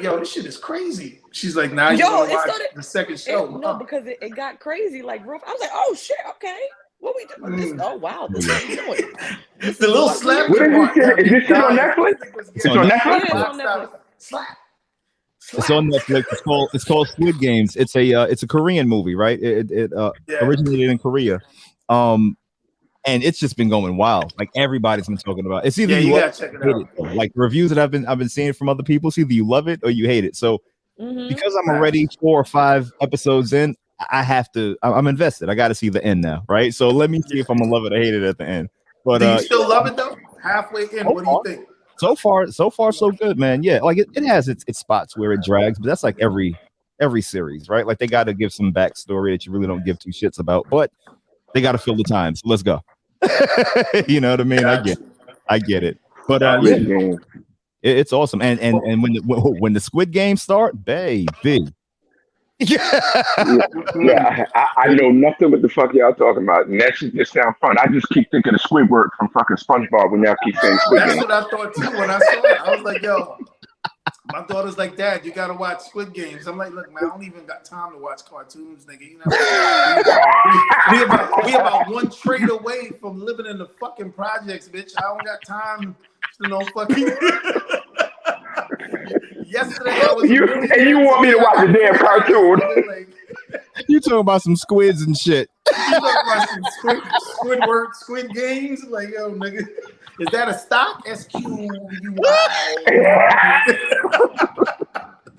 yo, this shit is crazy. She's like, nah, you gotta watch the second show. No, because it got crazy. Like, I was like, oh shit, okay. What we doing? Oh wow, this is doing. The little slap. What is this shit? Is this shit on Netflix? It's on Netflix? Yeah, it's on Netflix. Slap. It's on Netflix. It's called Squid Games. It's a Korean movie, right? It originated in Korea, and it's just been going wild. Like everybody's been talking about it. It's either you gotta check it out. Like reviews that I've been seeing from other people. It's either you love it or you hate it. So because I'm already 4 or 5 episodes in. I'm invested. I got to see the end now, right? So let me see if I'm gonna love it or hate it at the end. But do you still love it though? Halfway in, what do you think? So far, so good, man. Yeah, like it has its spots where it drags, but that's like every series, right? Like they got to give some backstory that you really don't give two shits about, but they got to fill the time. So let's go. You know what I mean? Gotcha. I get it. But it's awesome. And when the Squid Game start, baby. I know nothing what the fuck y'all talking about. And that shit just sound fun. I just keep thinking of Squidward from fucking SpongeBob when y'all keep saying Squid Game. That's what I thought too when I saw it. I was like, yo, my daughter's like, Dad, you gotta watch Squid Games. I'm like, look, man, I don't even got time to watch cartoons, nigga. You know, we about one trade away from living in the fucking projects, bitch. I don't got time to know fucking. Yesterday, I was you want me to watch a damn cartoon? You talking about some squids and shit? You talking about some Squid Games? Like, yo, nigga, is that a stock? SQUY.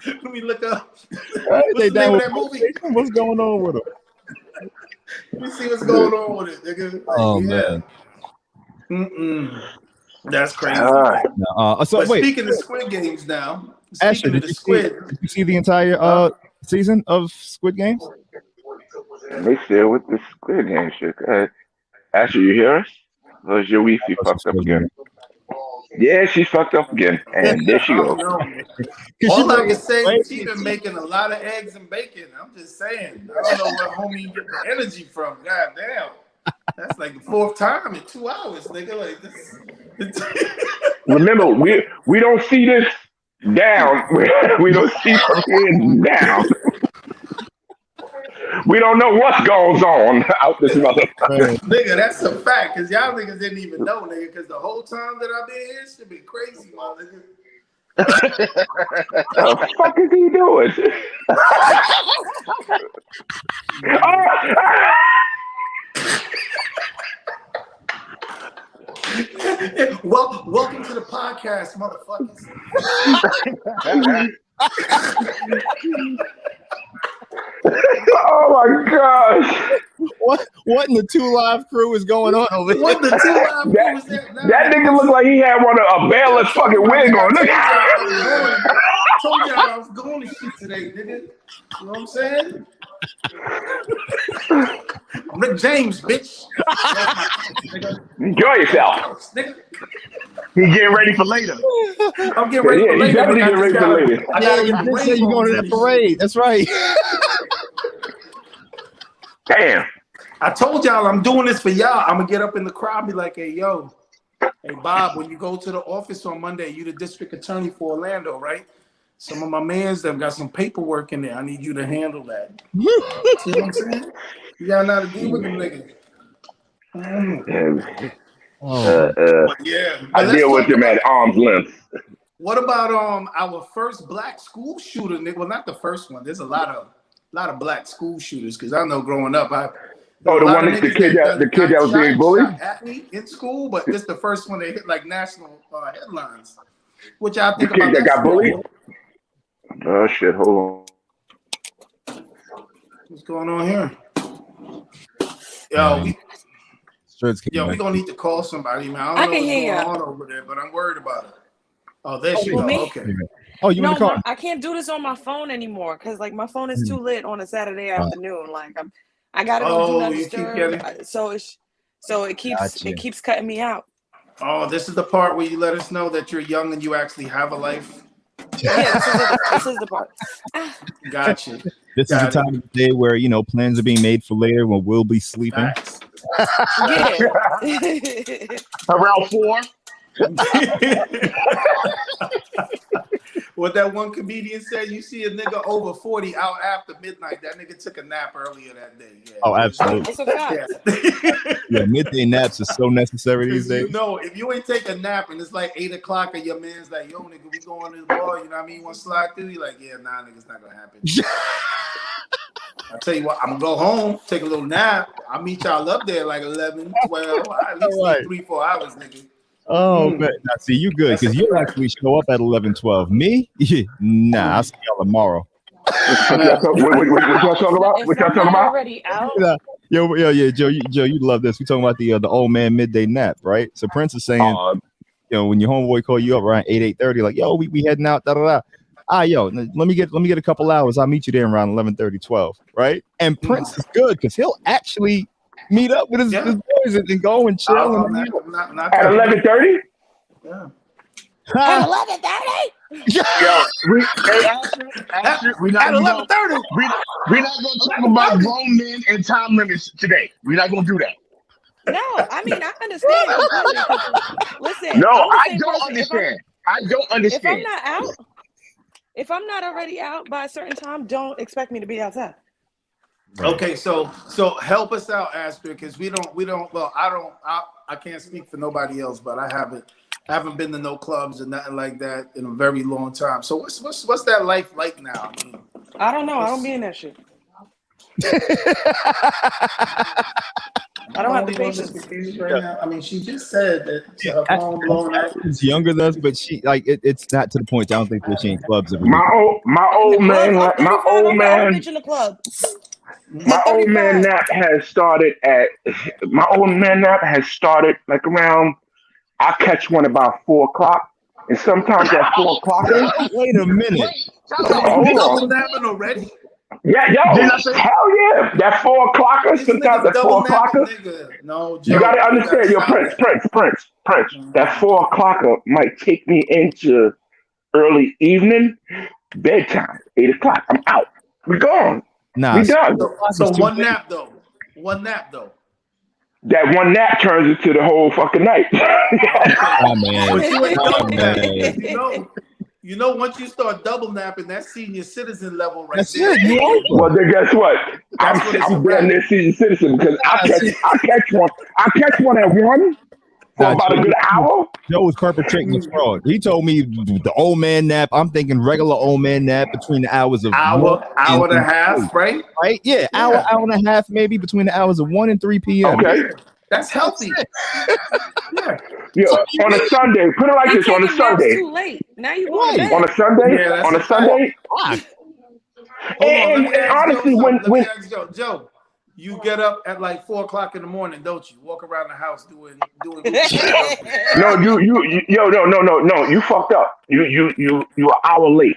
Let me look up. What's the name of that movie? What's going on with them? Let me see what's going on with it, nigga. Like, oh man. That's crazy. Speaking of Squid Games now. Ashley, did you see the entire season of Squid Games? They still with the Squid Game shit. Ashley, you hear us? Or is your Wi-Fi fucked up again? Yeah, she fucked up again. And there she goes. All I can say is she's been making a lot of eggs and bacon. I'm just saying. I don't know where homie get the energy from. God damn. That's like the 4th time in 2 hours, nigga. Like this. Remember, we don't see this down. We don't see from here down. We don't know what goes on out this motherfucker. Nigga, that's a fact. Because y'all niggas didn't even know, nigga. Because the whole time that I've been here, it's been crazy, my nigga. What the fuck is he doing? Well, welcome to the podcast, motherfuckers. Oh my gosh! What in the 2 Live crew is going on over here? What the 2 Live crew is that? That nigga looked like he had one of a bailiff fucking wig on. Look. I told y'all I was going to shit today, nigga. You know what I'm saying? I'm Rick James, bitch. Enjoy yourself. He getting ready for later. I'm getting ready for later. Definitely getting ready for later. I gotta get you say you're going to that parade. That's right. Damn. I told y'all I'm doing this for y'all. I'm gonna get up in the crowd and be like, hey, yo, hey, Bob, when you go to the office on Monday, you the district attorney for Orlando, right? Some of my mans them got some paperwork in there. I need you to handle that. See what I'm saying? You gotta know how to deal with them niggas. I deal with them at arm's length. What about our first black school shooter, nigga? Well, not the first one. There's a lot of black school shooters because I know growing up, the kid that was being bullied at me in school, but this is the first one that hit like national headlines. Which I think the kid that got bullied. Oh shit! Hold on. What's going on here? Yo, we're gonna need to call somebody, man. I don't know what's going on over there, but I'm worried about it. Oh, there she goes. Okay. Oh, you in the car? I can't do this on my phone anymore because like my phone is too lit on a Saturday afternoon. Like I got it on Do Not Disturb, so it keeps cutting me out. Oh, this is the part where you let us know that you're young and you actually have a life. Yeah, this is the part. Gotcha. This is the time of the day where plans are being made for later when we'll be sleeping. Around 4. What that one comedian said, you see a nigga over 40 out after midnight. That nigga took a nap earlier that day. Yeah. Oh, absolutely. It's a fact. Yeah, midday naps are so necessary these days. If you ain't take a nap and it's like 8 o'clock and your man's like, yo, nigga, we going to the bar, you know what I mean? You want to slide through? You're like, yeah, nah, nigga, it's not going to happen. I'll tell you what, I'm going to go home, take a little nap. I'll meet y'all up there like 11, 12. At least 3-4 hours, nigga. Oh man, now see you good because you'll actually show up at 11:12. Me, nah, I'll see y'all tomorrow. What y'all talking about? What y'all talking about? Already out. Yeah, Joe, you love this. We talking about the old man midday nap, right? So Prince is saying, when your homeboy call you up around 8:30, like, yo, we heading out, da da da. Yo, let me get a couple hours. I'll meet you there around 11:30, 12, right? And Prince is good because he'll actually meet up with his boys and go and chill. At 11:30? Yeah. At 11:30? Yo, we're not at 11:30. We're not going to talk about grown men and time limits today. We're not going to do that. No, I mean, I understand. Listen. No, I don't understand. I don't understand. If I'm not already out by a certain time, don't expect me to be outside. Right. Okay, so help us out, Astrid, because we don't. Well, I can't speak for nobody else, but I haven't been to no clubs and nothing like that in a very long time. So what's that life like now? I mean, I don't know. I don't be in that shit. I don't have the patience right now. I mean, she just said that her phone blown out. She's younger than us, but she it's not to the point. I don't think that she in clubs. My old man nap has started like around. I catch one about 4:00, and sometimes at 4:00. Wait a minute. Hold on. Napping already? Yeah, yo, hell yeah. That 4:00, sometimes at 4:00. No, you gotta understand, yo, Prince. That 4:00 might take me into early evening, bedtime, 8:00. I'm out. We gone. Nah, we done. So one nap though. That one nap turns into the whole fucking night. Oh man. But you ain't double napping. You know, once you start double napping, that's senior citizen level right there. Well, then guess what? I'm damn near senior citizen because I catch one at 1 for about a good hour. Joe was perpetrating the fraud. He told me the old man nap. I'm thinking regular old man nap between the hours of hour and a half, right? Right? Yeah, hour and a half, maybe between the hours of 1 and 3 p.m. Okay. That's healthy. Yeah, on a Sunday. Put it like this: on a Sunday. Too late. Now you going to bed. On a Sunday. On a Sunday. And honestly, when Joe, you get up at like 4:00 in the morning, don't you? Walk around the house doing. No, you fucked up. You an hour late.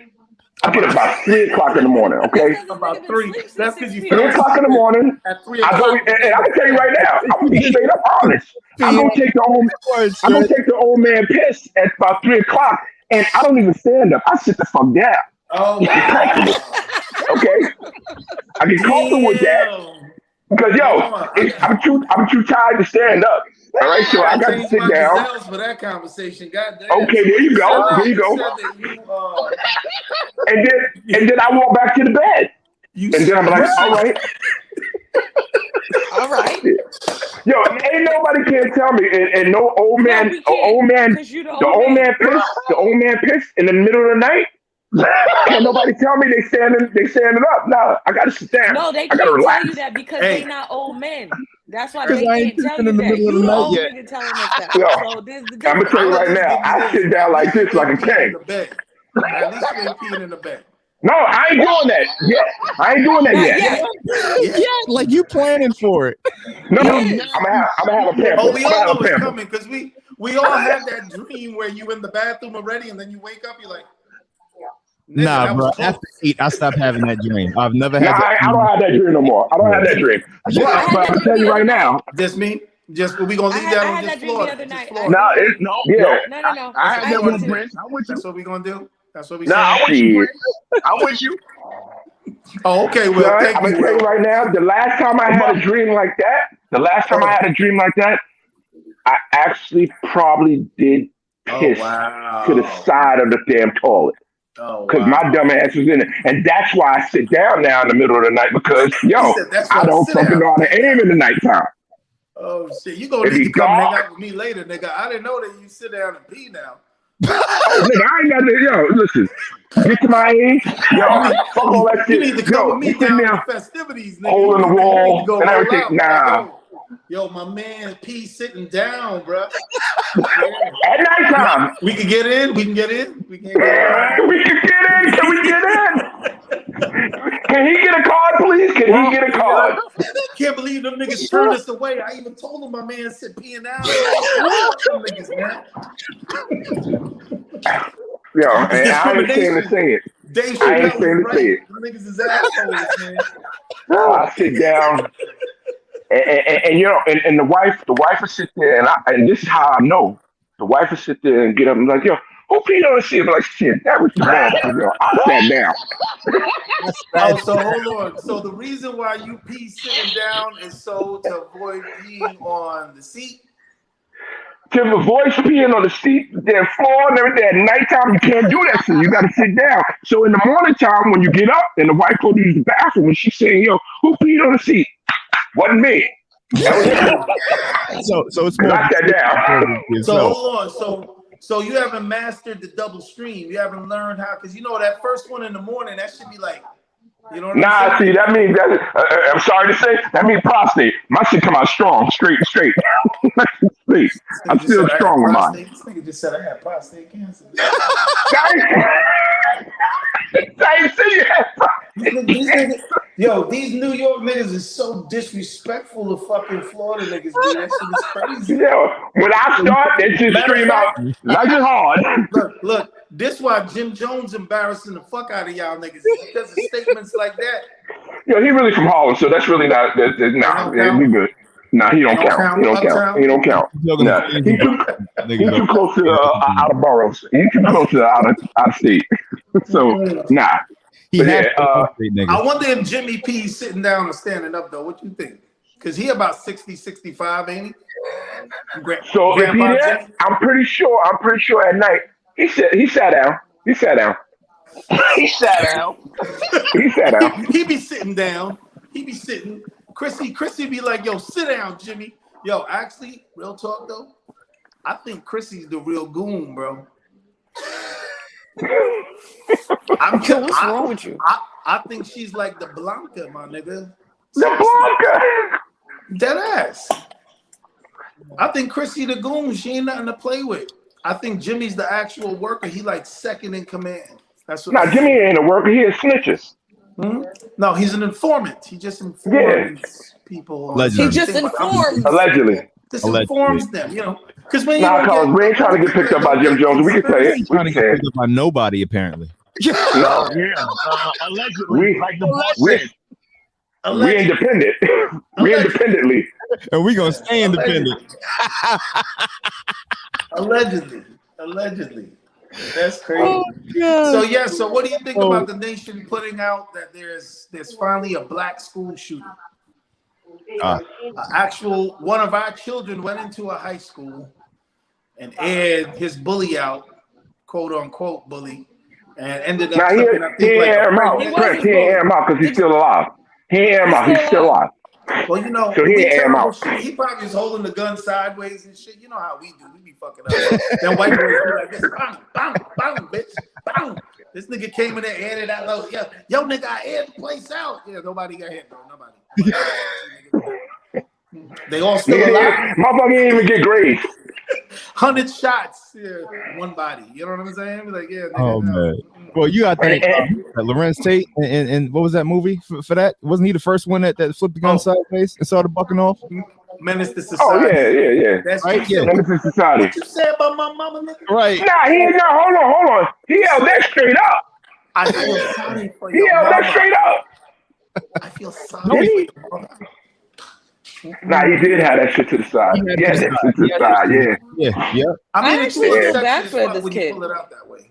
I get up about 3:00 in the morning. Okay, about 3. That's because you 3:00 in the morning. At 3:00. I go, and I can tell you right now, I'm gonna be straight up honest. I'm gonna take the old man piss at about 3:00, and I don't even stand up. I sit the fuck down. Oh, wow. Okay, I get comfortable with that because I'm too tired to stand up. All right, so I got to sit down. For that conversation, goddamn. Okay, there you go. And then I walk back to the bed. And then I'm like, all right. Yo, ain't nobody can tell me, and no old man, the old man pissed in the middle of the night. Can't nobody tell me they standing up. No, I gotta sit down. No, they can't tell you that because they're not old men. That's why they can't tell you that. You the old nigga telling us that. Yo, so this is I'm gonna tell you right now. I sit down like this, like a king. At least you ain't peeing in the bed. No, I ain't doing that yet. I ain't doing that yet. Yeah, like you planning for it. No, I'm gonna have a pamper. Oh, we all know it's coming because we all have that dream where you in the bathroom already and then you wake up, you're like, nah, bro. After 8, I stopped having that dream. I've never had. I don't have that dream no more. I don't have that dream. But I'm gonna tell you right now. Just me. We gonna leave that on this floor. No. I had that with Prince. I'm with you. That's what we gonna do. That's what we. I'm with you, Prince. I'm with you. Oh, okay. Well, I'm gonna tell you right now. The last time I had a dream like that, I actually probably did piss to the side of the damn toilet. Because my dumb ass was in it. And that's why I sit down now in the middle of the night because, I don't fucking know how to aim in the nighttime. Oh, shit. You going to need to come hang out with me later, nigga. I didn't know that you sit down and pee now. Oh, nigga, I ain't got to, listen. Get to my age. Fuck all that shit. You need to come with me down to festivities, nigga. Hole in the wall and everything. Nah. Yo, my man P sitting down, bro. At nighttime. We can get in. We can get in. We can get in. Can we get in? Can he get a card, please? Can he get a card? Can't believe them niggas turned us away. I even told him my man said peeing out. Them niggas, man. Yo, and I ain't saying to say it. Dave I ain't saying to say it. Them niggas is assholes, man. I sit down, and you know, and the wife will sit there, and this is how I know. The wife will sit there and get up and be like, yo, who peed on the seat? I'm like, shit, that was the wrong. I sat down. Oh, so hold on. So the reason why you pee sitting down is so to avoid peeing on the seat? To avoid peeing on the seat, the floor and everything. At nighttime, you can't do that shit. You got to sit down. So in the morning time, when you get up and the wife goes to use the bathroom, and she's saying, yo, who peed on the seat? Wasn't me. So it's more. Knock that down. So hold on. So you haven't mastered the double stream. You haven't learned how, because you know that first one in the morning, that should be like, you know what I'm saying? See, that means that. I'm sorry to say, that means prostate. My shit come out strong, straight. I'm still strong with mine. This nigga just said I had prostate cancer. I ain't see you had prostate. Yo, these New York niggas is so disrespectful of fucking Florida niggas, dude. That shit is crazy. Yo, when I start, they just scream out like it's hard. Look, this why Jim Jones embarrassing the fuck out of y'all niggas because of statements like that. Yo, he really from Harlem, so that's really not. We good. Nah, he don't count. He don't count. Nah, he too close to out of boroughs. He too close to out of state. So nah. I wonder if Jimmy P's sitting down or standing up though. What you think? Because he about 60, 65, ain't he? So if he there, I'm pretty sure at night he sat down. He sat down. He be sitting down. He be sitting. Chrissy be like, yo, sit down, Jimmy. Yo, actually, real talk though, I think Chrissy's the real goon, bro. What's wrong with you? I think she's like the Blanca, my nigga. The Blanca. Dead ass. I think Chrissy the goon. She ain't nothing to play with. I think Jimmy's the actual worker. He like second in command. That's what. Nah, Jimmy ain't a worker. He is snitches. Hmm? No, he's an informant. He just informs people. He just informs. Allegedly. Just informs them, you know. Because when we ain't trying to get picked up by Jim Jones. We can say it. Trying to get picked up by nobody, apparently. Allegedly, like the boss said. We independent. We independently. And we gonna stay independent. Allegedly. That's crazy. So so what do you think about the nation putting out that there's finally a black school shooting? Actual one of our children went into a high school and aired his bully out, quote unquote bully, and ended up. He ain't air him out. He ain't air him out because he's still alive. He ain't air him out. He's still alive. Well, you know, so he ain't air him out. He probably is holding the gun sideways and shit. You know how we do. We be fucking up. Then white boys be like this, bang, bang, bang, bitch, bang. This nigga came in there, aired it out. Yo, nigga, I aired the place out. Yeah, nobody got hit, bro. Nobody. They all still alive. Motherfucker didn't even get grades. 100 shots, one body. You know what I'm saying? Like, nigga, man. Well, you got that Lorenz Tate and what was that movie for that? Wasn't he the first one that flipped the gun sideways and started bucking off? Menace to Society. Oh yeah. That's right. Yeah. Menace to Society. What you said about my mama, nigga? Right. Nah, he ain't. Hold on. He held that straight up. I feel sorry for you. He held that straight up. I feel sorry for you. Nah, he did have that shit to the side. Yeah, that shit to the side. Yeah. I mean, I actually feel bad for this kid. Pull it out that way.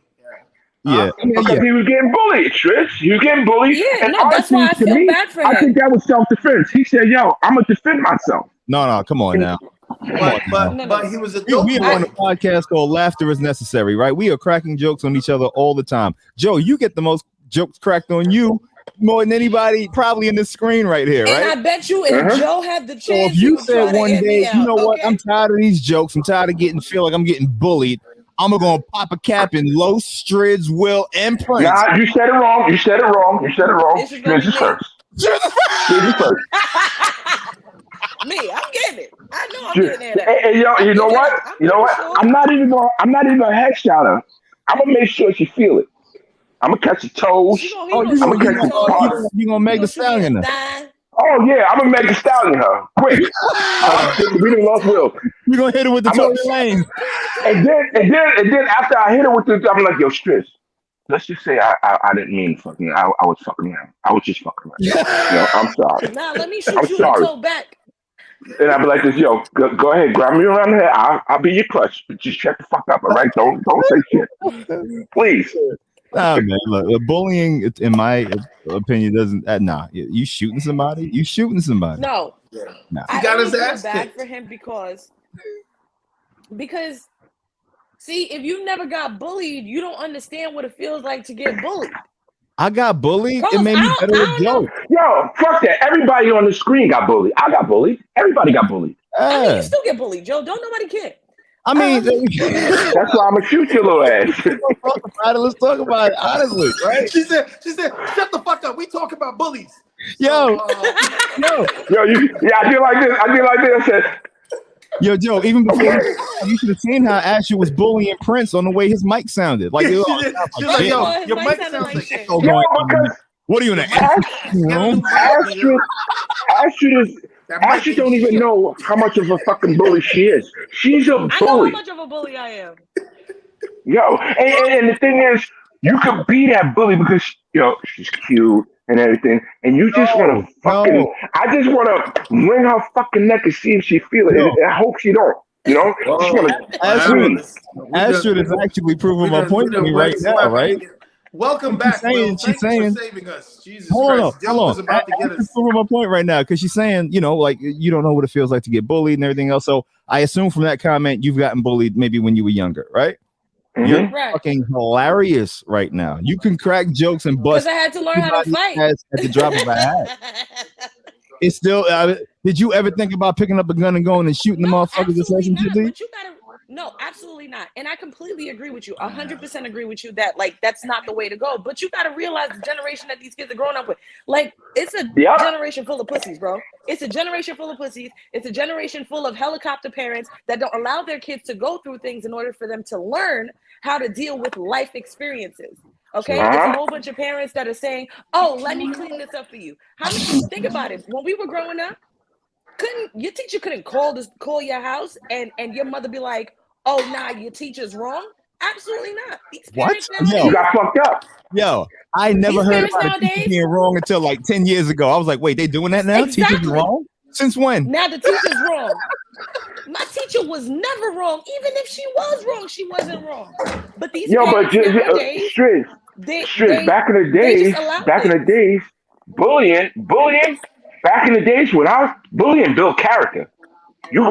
Yeah. Because he was getting bullied, Trish. He was getting bullied. Yeah, and that's why I feel bad for him. I think that was self-defense. He said, yo, I'm going to defend myself. No, come on now. But he was a dope. We are on a podcast called Laughter is Necessary, right? We are cracking jokes on each other all the time. Joe, you get the most jokes cracked on you more than anybody probably in this screen right here, right? And I bet you if Joe had the chance, so if you said one day, you know what, okay? I'm tired of these jokes. I'm tired of feel like I'm getting bullied. I'm gonna pop a cap in Los, Strids, Will, and Prince. Nah, you said it wrong. Strids is first. Strids is first. Me, I'm getting it. I know I'm getting it. Hey, yo, you know what? Sure. I'm not even gonna headshot her. I'm gonna make sure she feel it. I'm gonna catch the toes. You gonna make the Stallion. Oh yeah, I'm gonna make the Stallion her quick. We done lost Will. You gonna hit her with the Tory Lane. And then after I hit her with the, I'm like, yo, Striz. Let's just say I didn't mean fucking. I was fucking around. I was just fucking around. I'm sorry. Nah, let me shoot you the toe back. And I'd be like this, yo, go ahead, grab me around the head. I'll be your clutch. But just shut the fuck up, all right? Don't say shit, please. Nah, man. Look, bullying, in my opinion, doesn't. You shooting somebody? You shooting somebody? No. Nah. I got his ass bad for him because. See, if you never got bullied, you don't understand what it feels like to get bullied. I got bullied. It made me better at jokes. Yo, fuck that. Everybody on the screen got bullied. I got bullied. Everybody got bullied. I mean, you still get bullied, Joe. Don't nobody care. I mean, that's why I'm gonna shoot your little ass. Let's talk about it honestly, right? She said, shut the fuck up. We talk about bullies. Yo, I did like this. I said, yo, Joe, even before you should have seen how Asher was bullying Prince on the way his mic sounded. Like, yo, your mic sounds like echo. What are you in Asher don't even know how much of a fucking bully she is. She's a bully. I know how much of a bully I am. Yo, and the thing is, you could be that bully because she's cute and everything, and you just want to fucking. I just want to wring her fucking neck and see if she feel it. I hope she don't. Astrid is actually proving my point to me right now, right? Welcome back. She's saying, for saving us. Jesus hold Christ. on. About to get us. Proving my point right now because she's saying, like you don't know what it feels like to get bullied and everything else. So I assume from that comment you've gotten bullied maybe when you were younger, right? Mm-hmm. You're fucking hilarious right now. You can crack jokes and bust. Because I had to learn how to fight at the drop of a hat. It's still. Did you ever think about picking up a gun and going and shooting the motherfuckers? No, absolutely not. And I completely agree with you. 100% agree with you that that's not the way to go. But you got to realize the generation that these kids are growing up with. It's a generation full of pussies, bro. It's a generation full of pussies. It's a generation full of helicopter parents that don't allow their kids to go through things in order for them to learn how to deal with life experiences. Okay, it's a whole bunch of parents that are saying, "Oh, let me clean this up for you." How many? Think about it. When we were growing up, your teacher couldn't call your house and your mother be like, "Oh, nah, your teacher's wrong." Absolutely not. What? You got fucked up. Yo, I never heard about a teacher being wrong until 10 years ago. I was like, wait, they doing that now? Exactly. Teachers wrong? Since when? Now the teacher's wrong. My teacher was never wrong. Even if she was wrong, she wasn't wrong. But these nowadays, Striz, back in the days, bullying, back in the days when bullying built character. You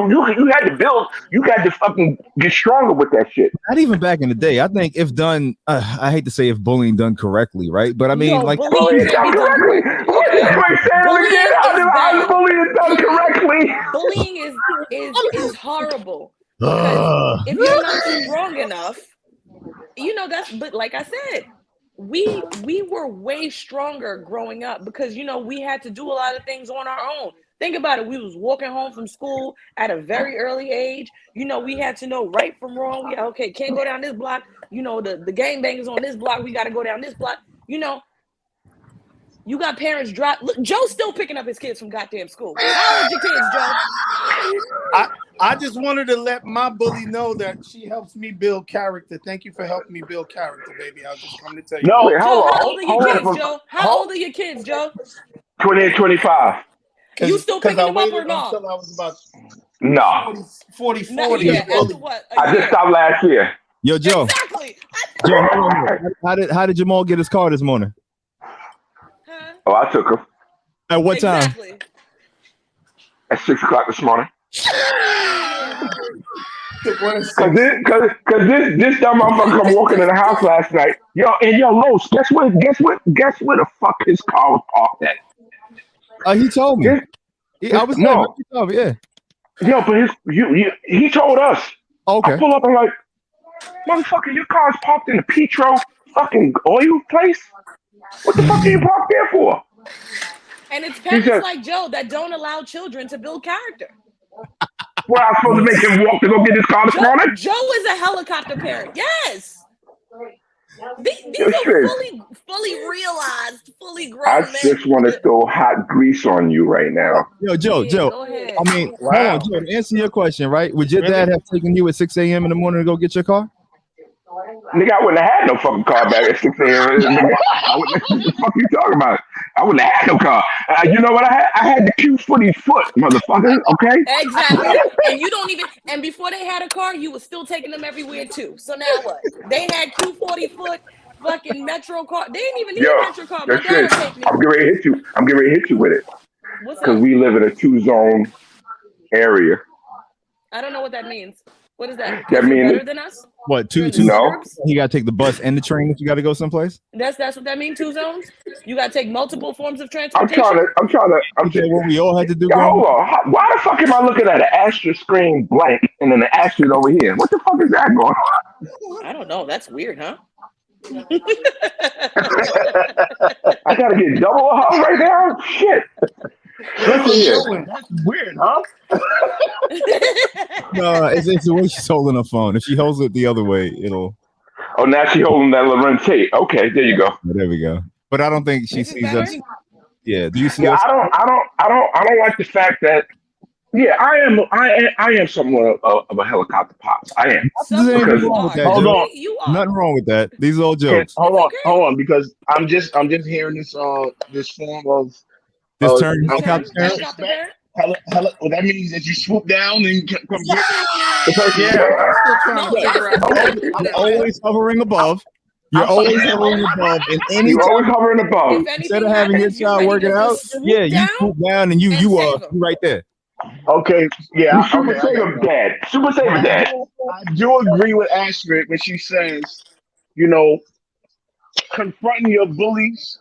had to build. You got to fucking get stronger with that shit. Not even back in the day. I think if done, I hate to say if bullying done correctly, right? But I mean, bullying done correctly. Bullying done correctly. Bullying is horrible. Because if you're not strong enough, that's. But like I said, we were way stronger growing up because we had to do a lot of things on our own. Think about it. We was walking home from school at a very early age. We had to know right from wrong. Yeah, okay, can't go down this block. The gangbangers on this block. We got to go down this block. You got parents drop. Look, Joe's still picking up his kids from goddamn school. How old your kids, Joe? I just wanted to let my bully know that she helps me build character. Thank you for helping me build character, baby. I was just coming to tell you. No, wait, Joe, how old are your kids, Joe? How old are your kids, Joe? 20 and 25. You still picking them up or not? Until I was about 40. Yeah, after what? I just stopped last year. Yo, Joe. Exactly. Joe, how did Jamal get his car this morning? Huh? Oh, I took him. At what time? At 6 o'clock this morning. Cause this dumb motherfucker come walking in the house last night. Yo, Los, guess where the fuck his car was parked at? He told me. I was no. Yeah. Yo, but he told us. Okay. I pull up and like, motherfucker, your car's parked in the Petro fucking oil place. What the fuck are you parked there for? And it's parents like Joe that don't allow children to build character. Well, I'm supposed to make him walk to go get his car this morning? Joe is a helicopter parent. Yes. These are fully realized, fully grown men. I just want to throw hot grease on you right now. Yo, Joe. Go ahead. I mean, hold on, Joe. To answer your question, right? Would your dad have taken you at 6 a.m. in the morning to go get your car? Nigga, I wouldn't have had no fucking car back at 6 a.m. What the fuck you talking about? I wouldn't have had no car. You know what I had? I had the Q40 foot, motherfucker. Okay. Exactly. And you don't even. And before they had a car, you were still taking them everywhere too. So now what? They had Q40 foot fucking Metro car. They didn't even need a Metro car. My dad would take me. I'm getting ready to hit you. I'm getting ready to hit you with it. Because we live in a 2-zone area. I don't know what that means. What is that? That means better than us? What, two? No. You gotta take the bus and the train if you gotta go someplace. That's what that means. 2 zones. You gotta take multiple forms of transportation. I'm trying to. What we all had to do. Hold on. Why the fuck am I looking at an asterisk screen blank and then an asterisk over here? What the fuck is that going on? I don't know. That's weird, huh? I gotta get double a hug right now. Shit. Listen here. That's weird, huh? No, it's the way she's holding her phone. If she holds it the other way, it'll. Oh, now she's holding that Loren Tate. Okay, there you go. There we go. But I don't think she sees us. Yeah. Do you see us? I don't like the fact that. Yeah, I am somewhat of a helicopter pops. I am. Nothing wrong with that, hold Joe. on. You are. Nothing wrong with that. These are all jokes. Hold on, because I'm just hearing this form of This term, helicopter parent? well, that means that you swoop down and come get the person. You're always hovering above. You're always hovering above. And You're always hovering above. Instead of having your child working out, you swoop down and you are right there. Okay, yeah. You super saver dad. Super saver dad. I do agree with Astrid when she says, confronting your bullies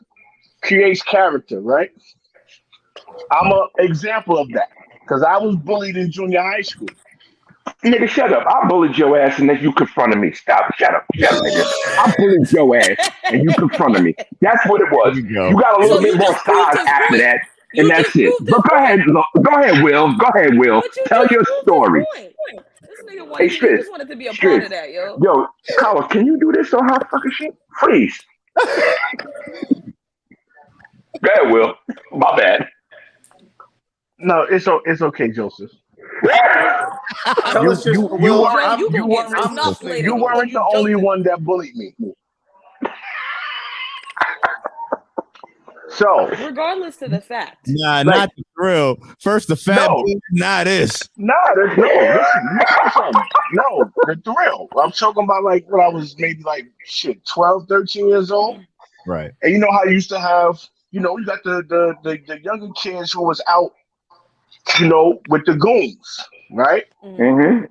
creates character, right? I'm an example of that because I was bullied in junior high school. Nigga, shut up. I bullied your ass and then you confronted me. Stop. Shut up. Shut up, nigga. I bullied your ass and you confronted me. That's what it was. You got a little bit more size after that. And that's it. But go ahead, Will. Go ahead, Will. Tell your story. This nigga just wanted to be a part of that, yo. Yo, Carlos, can you do this on hot fucking shit? Freeze. Go ahead, Will. My bad. No, it's okay, Joseph. You weren't the only one that bullied me. So, regardless to the fact, not the thrill. First the fat, nah this. No, the thrill. I'm talking about like when I was maybe 12, 13 years old. Right. And you know how you used to have, you got the younger kids who was out, with the goons, right? Mm-hmm.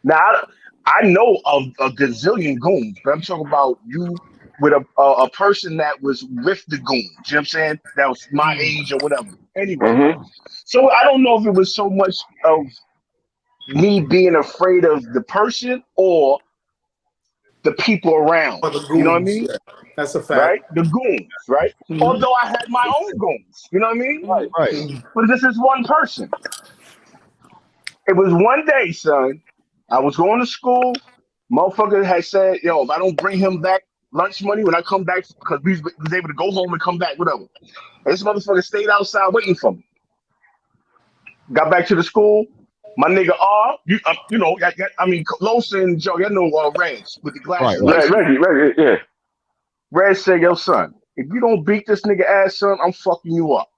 Now I know of a gazillion goons, but I'm talking about you with a person that was with the goons. You know what I'm saying? That was my age or whatever. Anyway, so I don't know if it was so much of me being afraid of the person or the people around. You know what I mean? That's a fact. Right? The goons, right? Mm-hmm. Although I had my own goons. You know what I mean? Right. But this is one person. It was one day, son. I was going to school. Motherfucker had said, yo, if I don't bring him back lunch money when I come back, because we was able to go home and come back, whatever. And this motherfucker stayed outside waiting for me. Got back to the school. My nigga R, Losa and Joe, y'all know Reg with the glasses. Right. Reggie, yeah. Reg said, yo, son, if you don't beat this nigga ass, son, I'm fucking you up.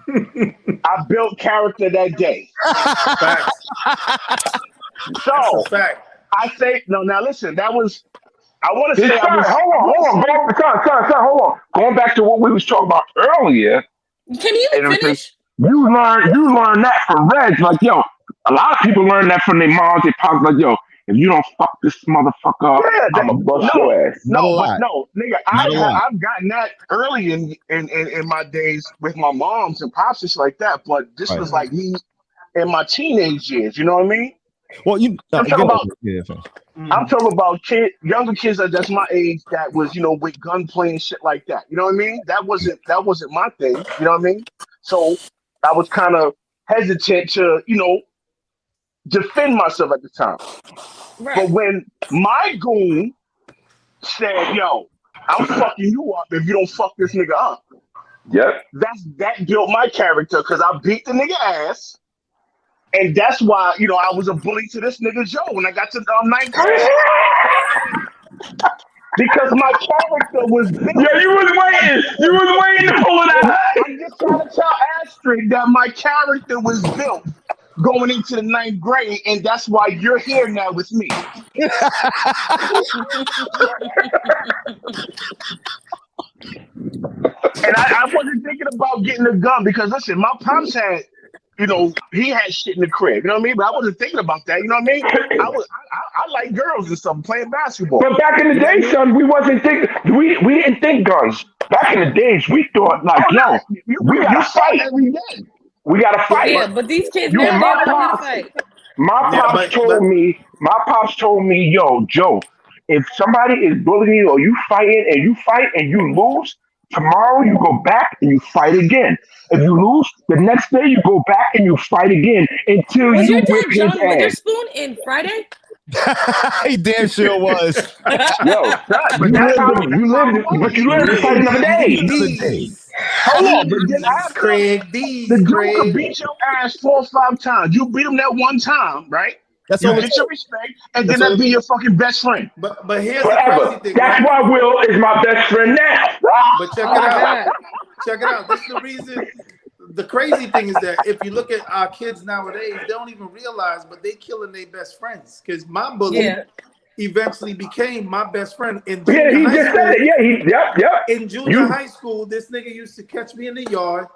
I built character that day. So, I say, no, now listen, that was, I want to say, hold on. Going back to what we was talking about earlier. Can you even finish? You learn that from Reg. Like, yo, a lot of people learn that from their moms. They pops like, yo, if you don't fuck this motherfucker up, I'm gonna bust your ass. No, nigga, I've gotten that early in my days with my moms and pops and shit like that. But this was like me in my teenage years. You know what I mean? Well, I'm talking about younger kids that's my age that was, with gunplay and shit like that. You know what I mean? That wasn't my thing. You know what I mean? So I was kind of hesitant to, defend myself at the time. Right. But when my goon said, "Yo, I'm fucking you up if you don't fuck this nigga up," that built my character because I beat the nigga ass. And that's why, I was a bully to this nigga Joe when I got to 9th grade. Because my character was built. Yeah, you was waiting to pull it out. I'm just trying to tell Astrid that my character was built going into the 9th grade, and that's why you're here now with me. And I wasn't thinking about getting a gun because, listen, my pops had, he had shit in the crib, you know what I mean? But I wasn't thinking about that, you know what I mean? I like girls and stuff, playing basketball. But back in the day, son, we wasn't thinking. We didn't think guns. Back in the days, we thought like, we gotta fight every day. We gotta fight. Yeah, but these kids You- now my they don't pops- fight. My pops told me, yo, Joe, if somebody is bullying you or you fighting and you fight and you lose, tomorrow you go back and you fight again. If you lose, the next day you go back and you fight again until Was you your whip dad his John ass. Witherspoon in Friday? He damn sure was. Yo, but you lived to fight another day. Hold on, but then Craig, the dude could beat your ass 4 or 5 times. You beat him that one time, right? That's You all. get your respect, and then that be your fucking best friend. But here's the crazy Forever. thing. That's right? why Will is my best friend now. But check it out. Check it out. This is the reason. The crazy thing is that if you look at our kids nowadays, they don't even realize, but they killing their best friends. Because my bully eventually became my best friend in Yeah, he junior high just school. said it. Yeah, yep. In junior high school, this nigga used to catch me in the yard,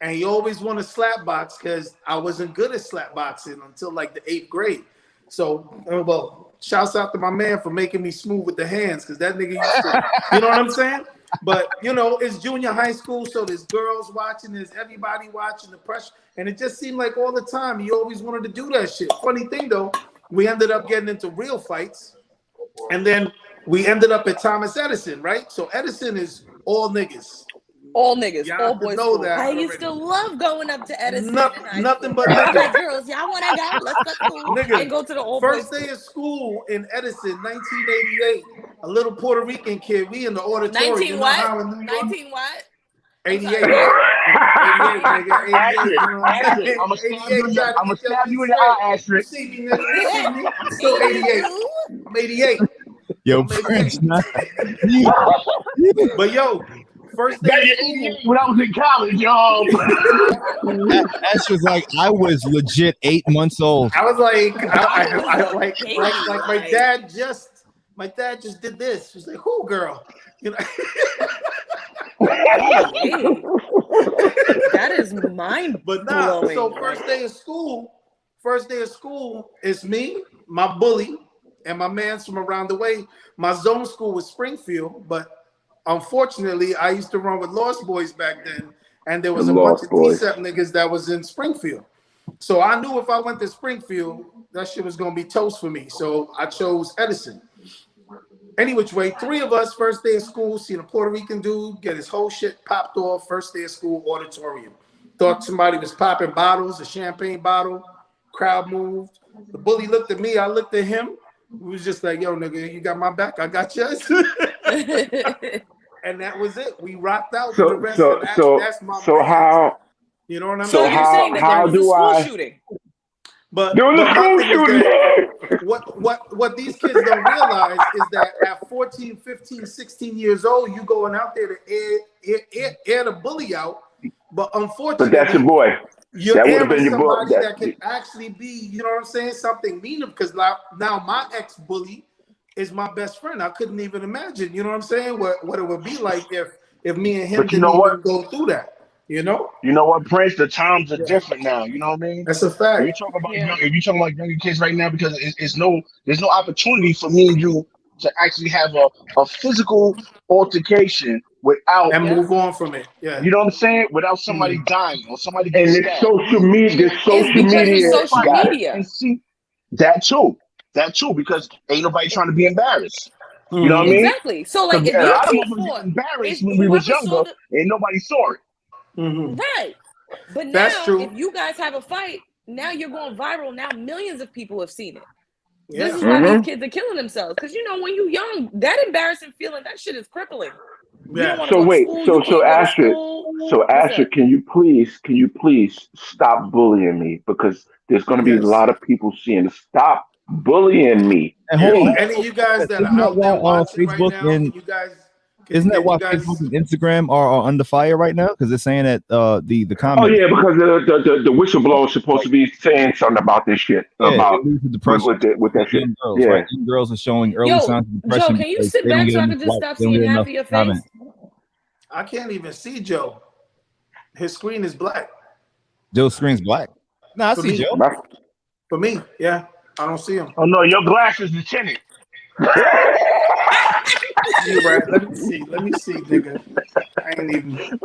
and he always wanted slap box because I wasn't good at slap boxing until like the 8th grade. So, well, shouts out to my man for making me smooth with the hands because that nigga used to, you know what I'm saying? But, it's junior high school, so there's girls watching, there's everybody watching, the pressure, and it just seemed like all the time he always wanted to do that shit. Funny thing, though, we ended up getting into real fights, and then we ended up at Thomas Edison, right? So Edison is all niggas. All niggas, Y'all all have to boys. know that I used already. to love going up to Edison. Nothing but Like, niggas. girls, y'all want to go? Let's go. Nigga, And go to the all First boys. day of school in Edison, 1988. A little Puerto Rican kid. We in the auditorium. 19 You know what? how in New York? 19 what? 88. 88, nigga. 88. Astrid, You know what I'm saying? I'm gonna stab 88, you in trying to the get eye, you Astrid. You see me, nigga. You see me? I'm still 88. I'm 88. Yo, Prince. But yo, first day Back of in school. 88 when I was in college, y'all. That's just like I was legit 8 months old. I was like, I like my dad just did this. She's like, who girl? You know. That is mind But nah, blowing. so first day of school, it's me, my bully, and my mans from around the way. My zone school was Springfield, but unfortunately, I used to run with Lost Boys back then, and there was a bunch of T-Sep niggas that was in Springfield. So I knew if I went to Springfield, that shit was gonna be toast for me. So I chose Edison. Any which way, 3 of us, first day of school, seen a Puerto Rican dude get his whole shit popped off, first day of school, auditorium. Thought somebody was popping bottles, a champagne bottle, crowd moved. The bully looked at me, I looked at him. We was just like, yo, nigga, you got my back, I got yours. And that was it. We rocked out for the rest of that. That's my how, you know what I'm So saying? you're saying that how there was a do school I- shooting? But there was a my school thing is shooting that there. what these kids don't realize is that at 14, 15, 16 years old, you going out there to air the bully out. But unfortunately, But that's your boy. you're That would've airing been your boy. somebody that can actually be, you know what I'm saying, something mean. Because now my ex-bully is my best friend. I couldn't even imagine, you know what I'm saying, what it would be like if me and him didn't even go through that. You know what, Prince? The times are different now. You know what I mean? That's a fact. If you talking about younger kids right now, because there's no opportunity for me and you to actually have a physical altercation without and move on from it. Yeah, you know what I'm saying? Without somebody dying or somebody And getting it's stabbed. social media. It's because of social media. And see that too, because ain't nobody trying to be embarrassed. You know what I mean? Exactly. So like, if a lot of you us fought, got embarrassed when we was younger, and nobody saw it. Mm-hmm. right? But now, That's true. if you guys have a fight, now you're going viral. Now millions of people have seen it. Yeah. This is why these kids are killing themselves. Because when you're young, that embarrassing feeling, that shit is crippling. Yeah. So wait, so Astrid, can you please stop bullying me, because there's going to be a lot of people seeing it. Stop bullying me. Any of you guys that are out there watching Facebook right now, and you guys. Isn't that why Facebook and Instagram are under fire right now? Because they're saying that the comments. Oh yeah, because the whistleblower is supposed to be saying something about this shit, about depression with that shit. Girls, yeah, right? Girls are showing early signs of depression. Joe, can you sit back so I can just stop seeing half of your face? I can't even see Joe. His screen is black. Joe's screen's black. No, I see Joe. For me, yeah, I don't see him. Oh no, your glasses are tinted. Right. Let me see, nigga. I ain't even.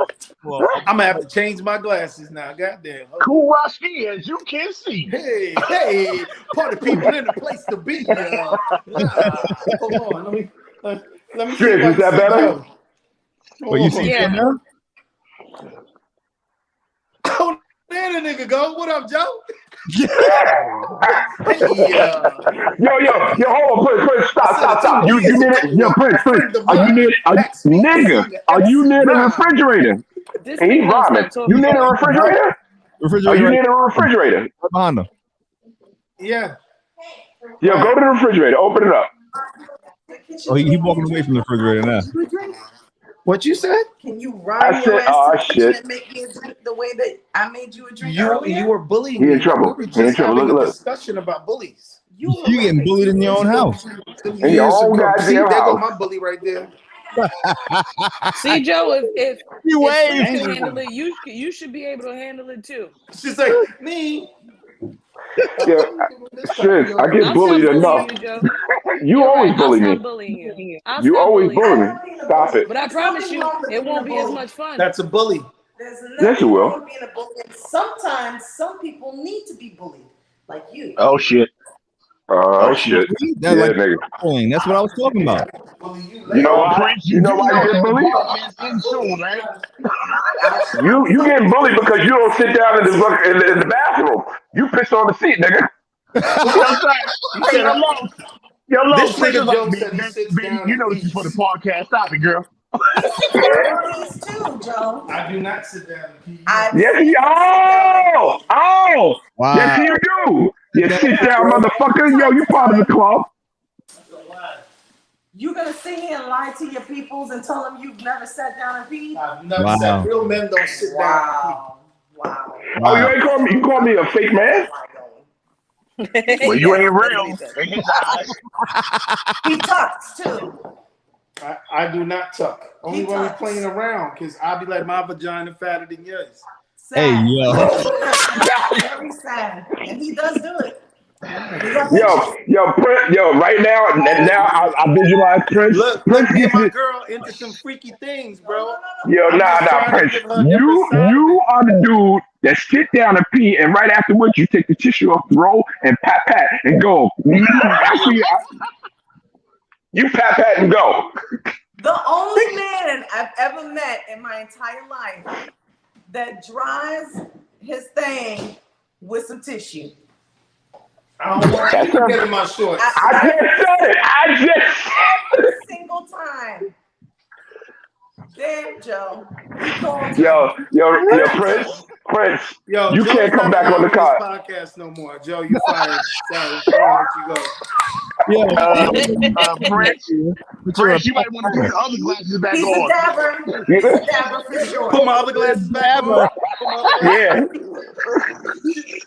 Well, I'm gonna have to change my glasses now. Goddamn. Cool Roski, as you can see. Hey, party people in the place to be. Hold on, let me see. Is that better? What you see now? Oh, there the nigga go. What up, Joe? Yo, hold on, Prince, stop. You near it? Yo, Prince, are you near? Are you near the refrigerator? And he's rhyming. You near the refrigerator? Are you near the refrigerator? Behind him. Yeah. Yo, go to the refrigerator. Open it up. Oh, he walking away from the refrigerator now. What you said? Can you rhyme your ass and make me a drink the way that I made you a drink? You were bullying me. He in trouble. We were just having a discussion about bullies. You getting bullied in your own house. In your own goddamn See, there house. go my bully right there. See, Joe, if you can handle it, you should be able to handle it too. She's like, me. Yeah, shit, I get bullied enough. You always bully me. You always bully me. Stop it. But I promise you, it won't be as much fun. That's a bully. Yes, you will. Being a bully. Sometimes some people need to be bullied, like you. Oh shit. Oh shit. That's nigga. That's what I was talking about. You know why? You know why you get bullied? You get bullied because you don't sit down in the bathroom. You piss on the seat, nigga. This nigga Joe said he sits down. You know this is for the podcast. Stop it, girl. Please too, Joe. I do not sit down. Wow. Yes, you do. You sit down, motherfucker. Yo, you part of the club. You gonna sit here and lie to your peoples and tell them you've never sat down and peed? I've never said real men don't sit down. Wow. Oh, you ain't call me. You call me a fake man? Well, you ain't real. He tucks too. I do not tuck. Only when we're playing around, because I'll be like, my vagina fatter than yours. Sad. Hey, yo. Very sad. And he does do it. Yo, Prince, right now I visualize Prince. Look, get my girl into some freaky things, bro. Yo, nah, Prince. You are the dude that sit down and pee, and right afterwards you take the tissue off the roll and pat and go. You pat and go. The only man I've ever met in my entire life that dries his thing with some tissue. I don't want you to get in my shorts. I just said it. Every single time. Damn, Joe. Yo, Prince. Yo, you Joe can't come back on the car. Podcast no more, Joe. You fired. Sorry, I'll let you go. Prince, you might want to put your other glasses back He's on. He's a dabber for sure. Put my other glasses back on. Yeah.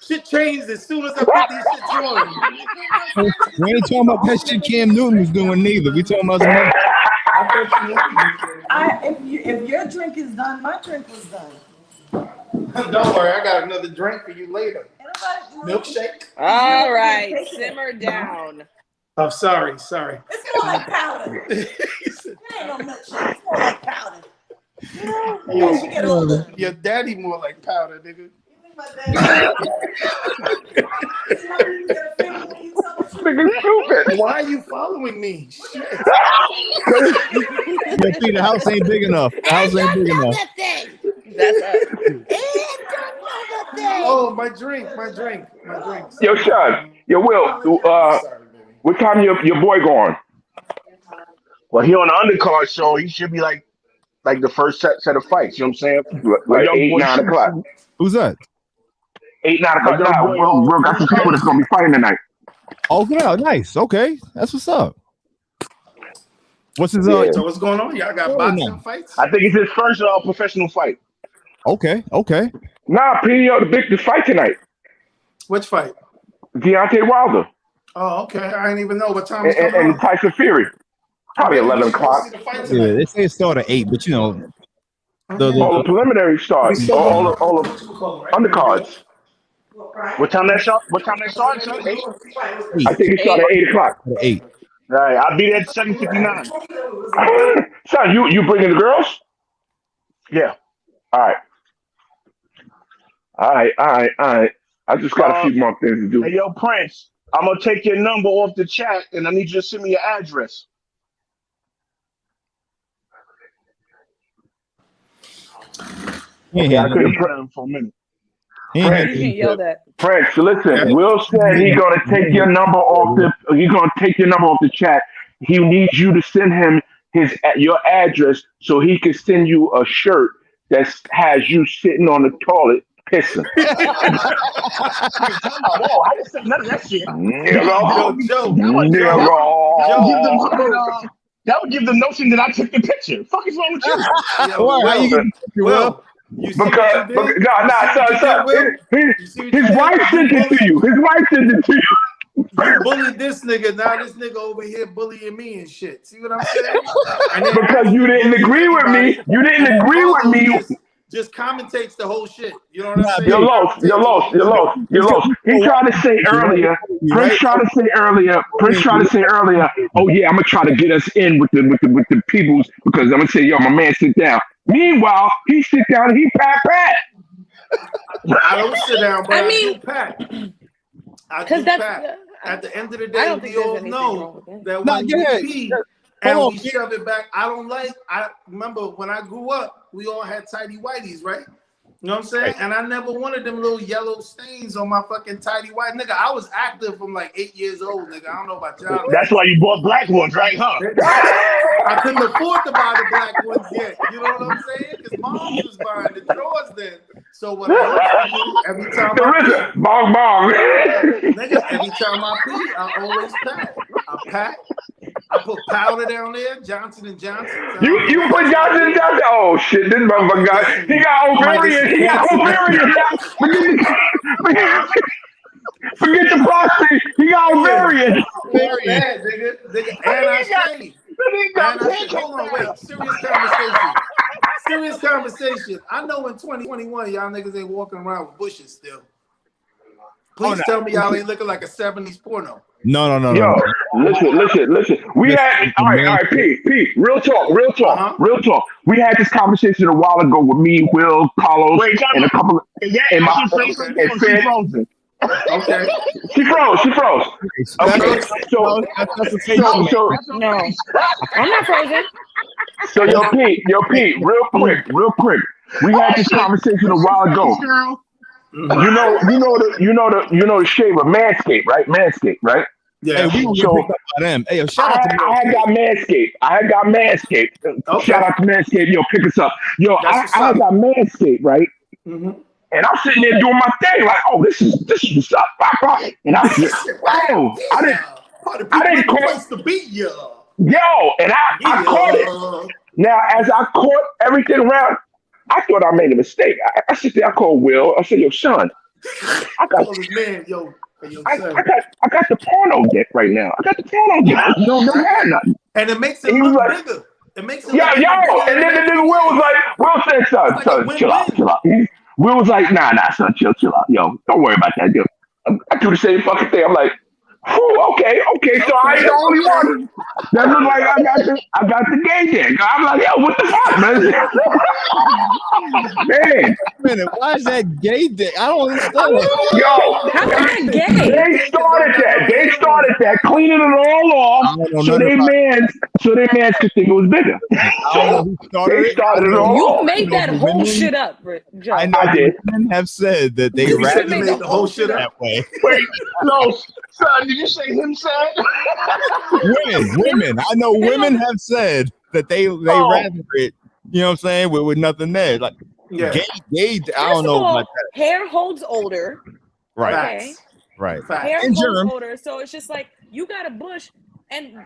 Shit changed as soon as I put these shits on. We ain't talking about that shit Cam Newton was doing neither. We talking about some if your drink is done, my drink was done. Don't worry, I got another drink for you later. Milkshake. All right, simmer down. Oh, sorry. It's more like powder. It ain't no milkshake. It's more like powder. As you get older. Your daddy more like powder, nigga. Stupid. Why are you following me? Shit. the house ain't big enough. The house ain't big enough. That's it. Oh, my drink. Yo, Sean. Yo, Will. What time your boy going? Well, he on the undercard, so he should be like the first set of fights. You know what I'm saying? Like 8, 9 o'clock. Who's that? 8, 9 o'clock. Nah, Will got some people that's gonna be fighting tonight. Oh, nice. Okay, that's what's up. What's his So what's going on? Y'all got boxing fights? I think it's his first professional fight. Okay. Nah, the fight tonight. Which fight? Deontay Wilder. Oh, okay. I didn't even know what time and Tyson Fury. Probably 11 o'clock. Yeah, they say it start at 8, but all the preliminary starts, all the undercards. What time that start? 8? I think it started at 8 o'clock. 8. All right, I'll be there at 7:59. Son, you bringing the girls? Yeah. All right. I just got a few more things to do. Hey, yo, Prince, I'm gonna take your number off the chat, and I need you to send me your address. Yeah, I couldn't hear him for a minute. Prince, listen. Will said he's gonna take your number off the chat. He needs you to send him your address so he can send you a shirt that has you sitting on the toilet pissing. Whoa, I didn't say none of that shit. That would give the notion that I took the picture. Fuck is wrong with you? His wife sent it to you. You bullied this nigga. Now this nigga over here bullying me and shit. See what I'm saying? Because you didn't agree with me. Just commentates the whole shit. You know what I'm saying? You're lost. He tried to say earlier. Prince tried to say earlier. Oh yeah, I'm gonna try to get us in with the peoples because I'm gonna say, yo, my man, sit down. Meanwhile, he sit down and he pat. I don't sit down, but I do pat. Because at the end of the day, we all know that when you pee and we shove it back, I remember when I grew up, we all had tidy whities, right? You know what I'm saying? And I never wanted them little yellow stains on my fucking tidy white. Nigga, I was active from like 8 years old, nigga. I don't know about y'all. That's why you bought black ones, right, huh? I couldn't afford to buy the black ones yet. You know what I'm saying? Because mom was buying the drawers then. So what I used to do every time every time I pee, I always pat. I put powder down there, Johnson & Johnson. You put Johnson & Johnson? Oh shit, this motherfucker he got ovarian. Forget the prostate. He got ovarian. Bad, nigga. And I shave. Hold on, wait. Serious conversation. I know in 2021, y'all niggas ain't walking around with bushes still. Please tell me y'all ain't looking like a 70s porno. No. Yo, listen. We had all right, Pete. Real talk. We had this conversation a while ago with me, Will, Carlos, and a couple of frozen. Okay. She froze. Okay. So no, I'm not frozen. So yo, Pete, real quick. We had this conversation a while ago. You know the shaver Manscaped, right? Yeah. Hey, we were so, pick up by them. Hey, shout out to I had got Manscaped. Okay. Shout out to Manscaped. Yo, pick us up. Yo, I had got Manscaped, right? Mm-hmm. And I'm sitting there doing my thing, like, oh, this is what's up, and I said, oh, I didn't call to beat you. Yo, and I caught it. Now, as I caught everything around, I thought I made a mistake. I sit there, I called Will. I said, yo, Sean, I got this man, I got the porno deck right now. You don't have nothing. And it makes it look bigger. It makes it look bigger. And then the nigga Will was like, Will said, son, chill out. Will was like, nah, son, chill out. Yo, don't worry about that. Yo, I do the same fucking thing. I'm like, Oh, okay. So I ain't the only one. That look like I got the gay dick. I'm like, yo, what the fuck, man? Man. Wait a minute, why is that gay dick? I don't understand. Yo, how's that gay? They started that, cleaning it all off, so they mans could think it was bigger. So they started it all. You made that whole shit up, Joe. I did. Women have said that they rather made the whole shit up that way. Wait, no, son, did you say him said? Women. I know women have said that they rather it. You know what I'm saying? With nothing there, like gay. I don't know about that. Hair holds older. Right. Okay. Right. Hair holds older, so it's just like you got a bush. And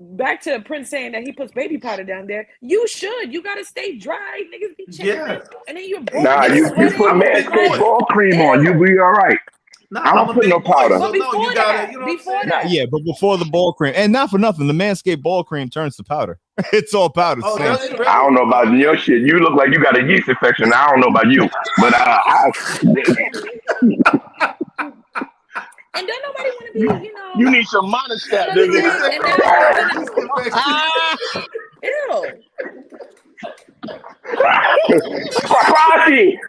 back to Prince saying that he puts baby powder down there. You should. You gotta stay dry. Niggas be checking. And then you're nah. You put Manscaped ball cream on. You be all right. I don't put no powder. But before that. Yeah, but before the ball cream, and not for nothing, the Manscaped ball cream turns to powder. It's all powder. I don't know about your shit. You look like you got a yeast infection. I don't know about you, but and don't nobody want to be, You need some monostat, nigga. Ew. Squashy.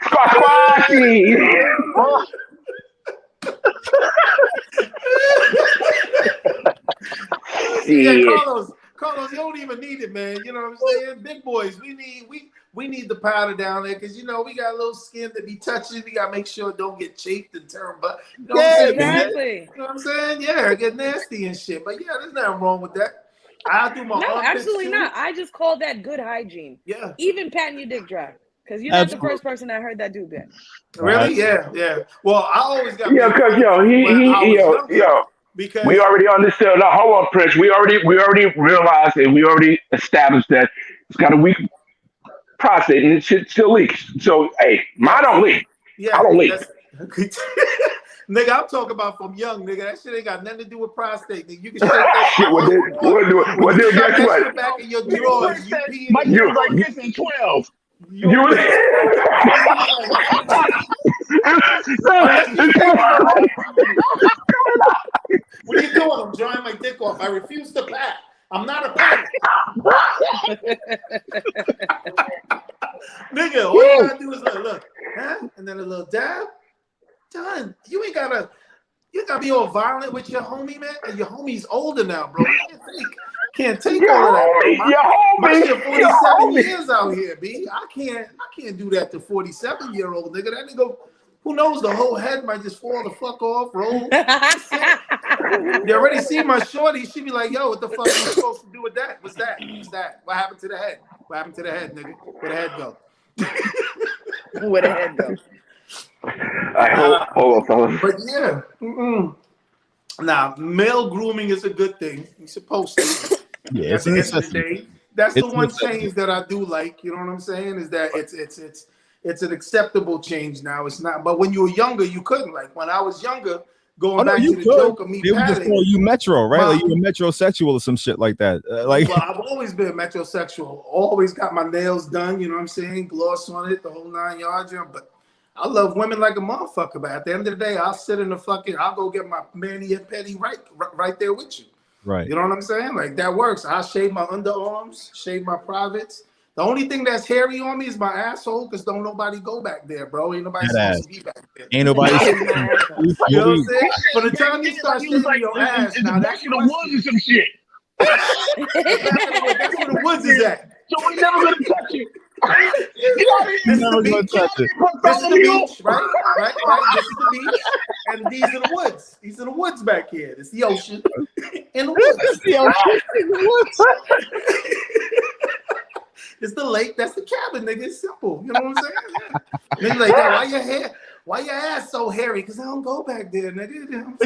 Yeah, Carlos, you don't even need it, man. You know what I'm saying? Big boys, we need the powder down there because we got a little skin to be touching. We gotta make sure it don't get chafed and turn, but you know what I'm saying? Exactly. You know what I'm saying? Yeah, it get nasty and shit. But yeah, there's nothing wrong with that. I do my No, absolutely not. I just call that good hygiene. Yeah. Even patting your dick dry. Because you're not the first person I heard that do that. Really? Yeah. Well, I always got because because we already understood. No, hold on, Prince. We already realized and we already established that it's got a weak prostate and it still leaks. So hey, mine don't leak. Yeah, I don't leak. Nigga, I'm talking about from young, nigga. That shit ain't got nothing to do with prostate, nigga. You can shake that shit. What did guess what? Back in your drawers. My dude was like this in 12. What are you doing? I'm drying my dick off. I refuse to pat. I'm not a pat. Nigga, all you gotta do is look, huh? And then a little dab. Done. You gotta be all violent with your homie, man. And your homie's older now, bro. Can't take all of that, bro. My shit 47 years out here, B. I can't do that to 47-year-old nigga. That nigga, who knows, the whole head might just fall the fuck off, roll. You already see my shorty. She be like, yo, what the fuck are you supposed to do with that? What's that? What happened to the head? What happened to the head, nigga? Where'd the head go? Where'd the head go? Hold on, fellas. But yeah. Now, male grooming is a good thing. You're supposed to. Yeah, at the end of the day, that's the one change that I do like. You know what I'm saying? Is that it's an acceptable change now. It's not. But when you were younger, you couldn't. Like when I was younger, going back to the joke of me they would just call you metro, right? Like you were metrosexual or some shit like that. Well, I've always been metrosexual. Always got my nails done. You know what I'm saying? Gloss on it, the whole 9 yards. But I love women like a motherfucker. But at the end of the day, I'll sit in I'll go get my mani and pedi right there with you. Right. You know what I'm saying? Like that works. I'll shave my underarms, shave my privates. The only thing that's hairy on me is my asshole, because don't nobody go back there, bro. Ain't nobody supposed to be back there. Ain't nobody. You know what I'm saying? By the time you start shaving your ass, now that's the woods and some shit. That's where the woods is at. So we're never gonna touch it. This is the beach, right? This is the beach, and these are the woods. These are the woods back here. It's the ocean in the woods. It's the ocean in the woods. It's the lake. That's the cabin, nigga. It's simple. You know what I'm saying? Yeah. Nigga, like, why your ass so hairy? Because I don't go back there, nigga. You know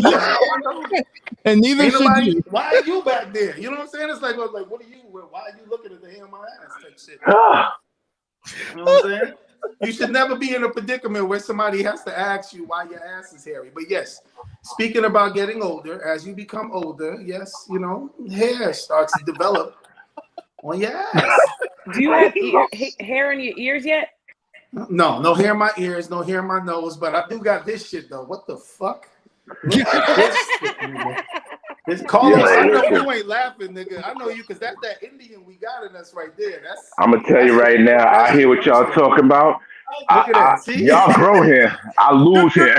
and neither should you. Why are you back there? You know what I'm saying? It's like what are you? Why are you looking at the hair on my ass? Type shit. You know what I'm saying? You should never be in a predicament where somebody has to ask you why your ass is hairy. But yes, speaking about getting older, as you become older, yes, hair starts to develop on your ass. Do you have hair in your ears yet? No hair in my ears, no hair in my nose, but I do got this shit though. What the fuck? Look at this shit, Carlos, I know you ain't laughing, nigga. I know you because that's that Indian we got in us right there. I'm gonna tell you right now. I hear what y'all talking about. Look at that. See? Y'all grow here. I lose here.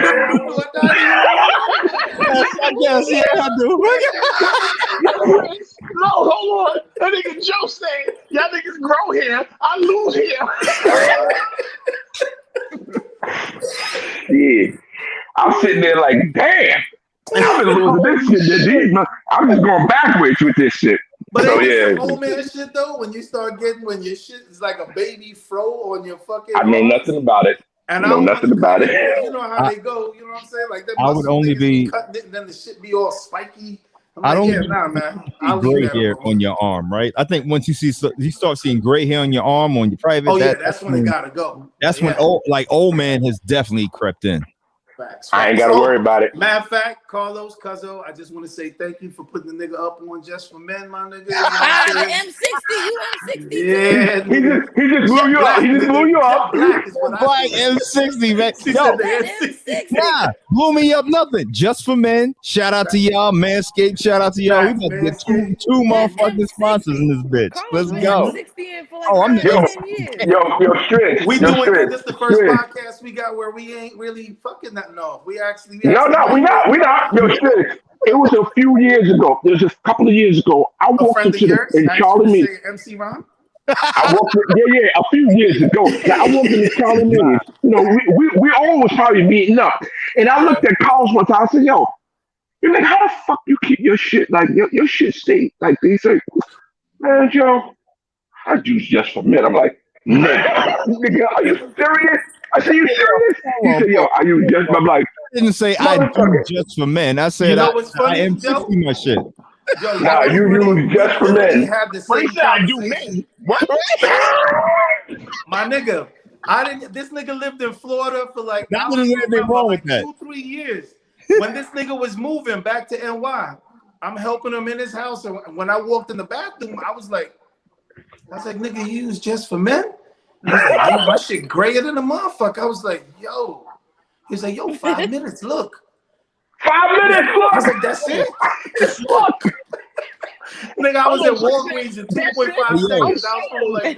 Yes, yeah, I do. No, hold on. That nigga Joe saying, y'all niggas grow here. I lose here. Yeah. I'm sitting there like, damn. I've been losing this shit. I'm just going backwards with this shit. But so, some old man shit though, when you start getting when your shit is like a baby fro on your fucking. I know nothing about it. And I know nothing about it. You know how they go. You know what I'm saying? Like that. I would only be cutting it, and then the shit be all spiky. I don't man. Gray hair on your arm, right? I think once you start seeing gray hair on your arm, on your private. Oh yeah, that's when it gotta go. That's when old man has definitely crept in. Facts. I ain't got to worry about it. Matter of fact, Carlos, Cuzzo, I just want to say thank you for putting the nigga up on Just for Men, my nigga. M60, you M60. Yeah, he just blew you up. He just blew you up. Black M60, man. Yo, M60. nah, blew me up nothing. Just for Men. Shout out to y'all. Manscaped. Shout out to y'all. We about to get two motherfucking sponsors in this bitch. Let's go. Oh, I'm yo, Stretch. We doing this is the first podcast we got where we ain't really fucking that. No, we actually. We not. Yo, Stretch. It was a few years ago. It was a couple of years ago. I walked in Charlie Mead. MC Ron. I walked a few years ago. Now, I walked in Charlie Mead. You know, we all was probably meeting up, and I looked at Carlos one time. I said, "Yo, you're like, how the fuck you keep your shit like your shit stay like this?" Like, man, Joe, I do Just for Men. I'm like, nigga, are you serious? I said, you serious? He said, yo, are you just? I'm like, I didn't say I do Just for Men. I said I am 60 my shit. Nah, you use Just for Men. What he said, I do men. What? My nigga, this nigga lived in Florida for like anything wrong with that. 2-3 years. When this nigga was moving back to NY, I'm helping him in his house, and when I walked in the bathroom, I was like, nigga, you use Just for Men? He's like, yo, my shit grayer than a motherfucker. I was like, yo. He's like, yo, 5 minutes, look. 5 minutes, look. I was like, that's it? Look. Nigga, I was at Walgreens in 2.5 seconds. I was like,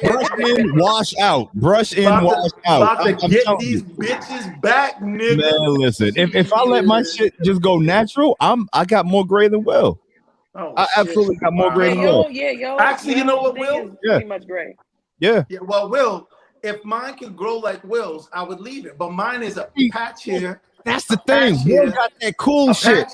brush in, wash out. Brush in, wash out. About to get these bitches back, nigga. Man, listen, if I let my shit just go natural, I got more gray than Will. Oh, I absolutely got more gray than Will. Actually, you know what, Will? Pretty much gray. Yeah. Well, Will, if mine could grow like Will's, I would leave it. But mine is a patch here. That's the thing. Will got that cool shit.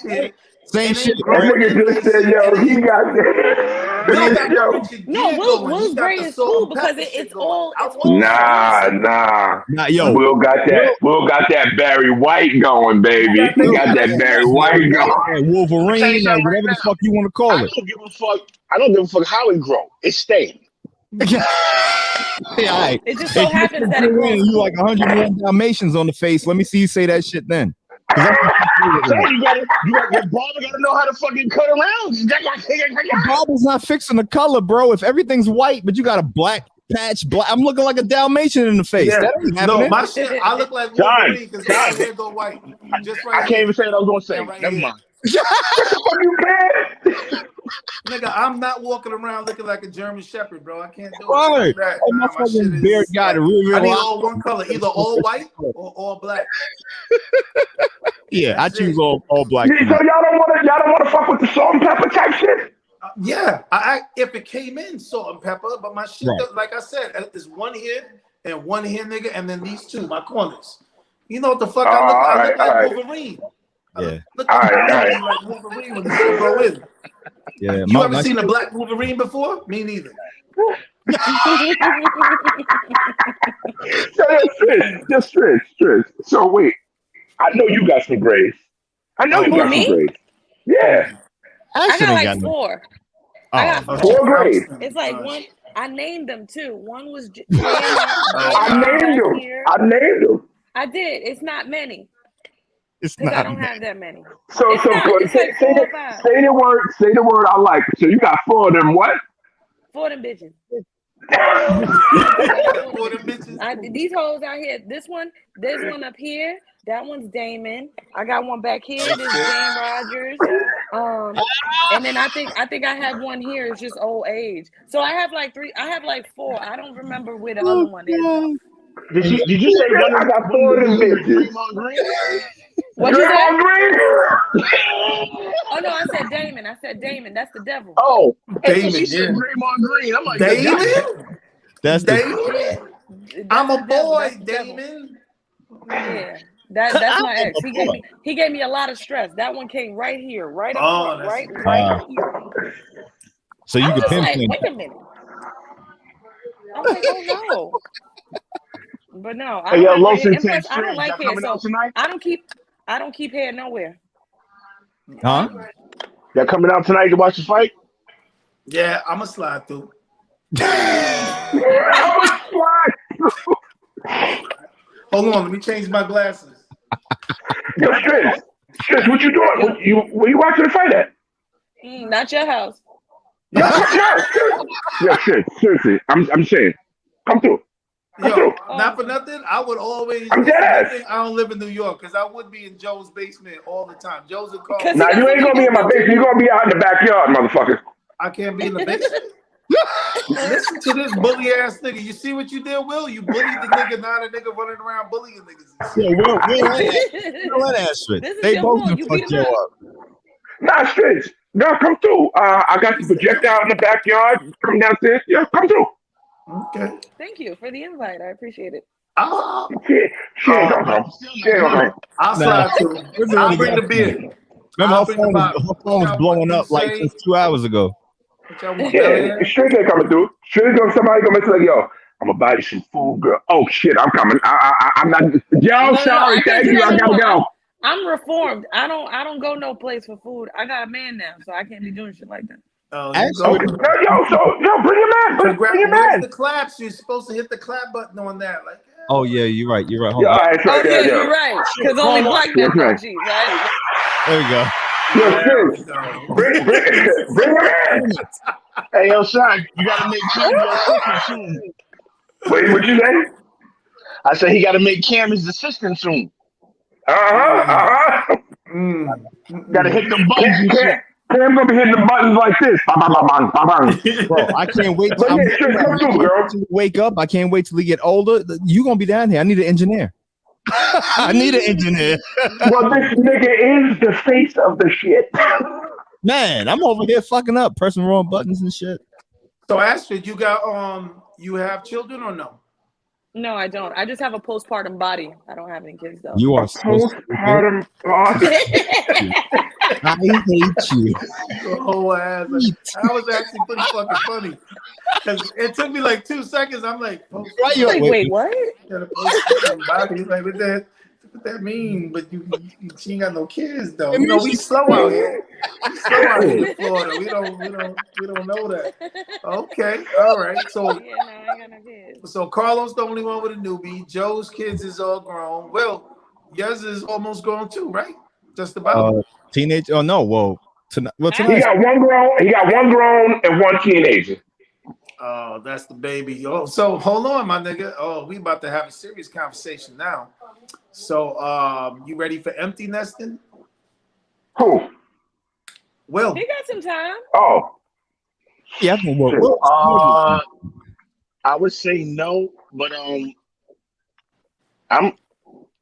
Same shit. Nigga just said, yo, he got that. No, Will's gray is cool because it's all. Nah, yo. Will got that Barry White going, baby. He got that Barry White going. Wolverine, whatever the fuck you want to call it. I don't give a fuck how it grow. It's staying. Yeah, right. It just so happens that it grows. You like 101 Dalmatians on the face. Let me see you say that shit then. You got your barber gotta know how to fucking cut around. The barber's not fixing the color, bro. If everything's white, but you got a black patch, I'm looking like a Dalmatian in the face. Yeah. That ain't happening. No, my shit, I look like Wolverine because my hair go white. Just right. I can't even say what I was gonna say. Right. Never mind. Nigga, I'm not walking around looking like a German Shepherd, bro. I can't do it. Like that. My fucking beard got it real I need all one color, either all white or all black. Yeah, that's I choose all black. Yeah, so y'all don't want to fuck with the salt and pepper type shit. Yeah, if it came in salt and pepper, but my shit, like I said, is one here and one here, nigga, and then these two, my corners. You know what the fuck I look like Wolverine. Yeah. Look like Wolverine when the shit go in. Yeah. You ever seen a black Wolverine before? Me neither. Just Trish. So wait, I know you got some grays. I know you got some grays. Yeah. I got like 4. I got 4 grays. It's like one. I named them too. One was. I named them. I did. It's not many. It's not. I don't have that many. So say the word I like. So you got 4 of them. What? 4 of them bitches. I These hoes out here. There's one up here. That one's Damon. I got one back here. This Dame Rogers. And then I think I have one here. It's just old age. So I have like 3. I have like 4. I don't remember where the other one is. Did you say one? I got 4 of them bitches. What you say? Oh no, I said Damon. That's the devil. Oh, Damon. She said Draymond Green. I'm like, Damon. That's Damon. I'm a boy, Damon. Yeah. That's my ex. He gave me a lot of stress. That one came right here, right up front, right here. So you can pinpoint. Wait a minute. I'm like, oh no. But no, I don't like hair. So I don't keep hair nowhere. Huh? Y'all coming out tonight to watch the fight? Yeah, I'm a slide through. Hold on, let me change my glasses. Yo, Striz, what you doing? Where you watching the fight at? Not your house. No, seriously, I'm saying, come through. Yo, not for nothing. I would always. I don't live in New York because I would be in Joe's basement all the time. Joe's would call. Nah, you ain't gonna be in my basement. You're gonna be out in the backyard, motherfucker. I can't be in the basement. Listen to this bully ass nigga. You see what you did, Will? You bullied the nigga. Now the nigga running around bullying niggas. Yeah, Will that ass shit. They both can fuck Joe up. Nah, Striz. No, come through. I got the projectile in the backyard. Come downstairs. Yeah, come through. Okay. Thank you for the invite. I appreciate it. I'll slide through. I'll bring the beer. Remember her phone was blowing up like since 2 hours ago. Yeah, Striz ain't coming through. Somebody gonna be like, yo, I'm gonna buy you some food, girl. Oh shit, I'm coming. I'm not. Yo, sorry, thank you. I gotta go. I'm reformed. I don't go no place for food. I got a man now, so I can't be doing shit like that. Yo, bring your man. Bring your man. The claps. You're supposed to hit the clap button on that. Like. Oh yeah, you're right. Hold on. You're right. Because only black men know G, right? There we go. Bring your man. Hey, yo, son, you gotta make Cam your assistant soon. Wait, what you say? I said he gotta make Cam his assistant soon. Gotta hit them buttons and shit. Cam's gonna be hitting the buttons like this. Bro, I can't wait to wake up. I can't wait till we get older. You gonna be down here. I need an engineer. I need an engineer. Well, this nigga is the face of the shit. Man, I'm over here fucking up, pressing wrong buttons and shit. So Astrid, you got you have children or no? No, I don't. I just have a postpartum body. I don't have any kids though. You are postpartum body. I hate you. Oh, ass. That was actually pretty fucking funny. Because it took me like 2 seconds. I'm like, wait, what? He's like, what that mean? But she ain't got no kids though. You know, we slow out here. We slow out here in Florida. We don't know that. Okay, all right. So I ain't got no kids. So Carlos the only one with a newbie. Joe's kids is all grown. Well, yours is almost grown too, right? Just about. Teenage? Oh no! Whoa! Tonight. He got one grown and one teenager. Oh, that's the baby. Oh, so hold on, my nigga. Oh, we about to have a serious conversation now. So, you ready for empty nesting? Who? Will. He got some time. Oh. Yeah. I would say no, but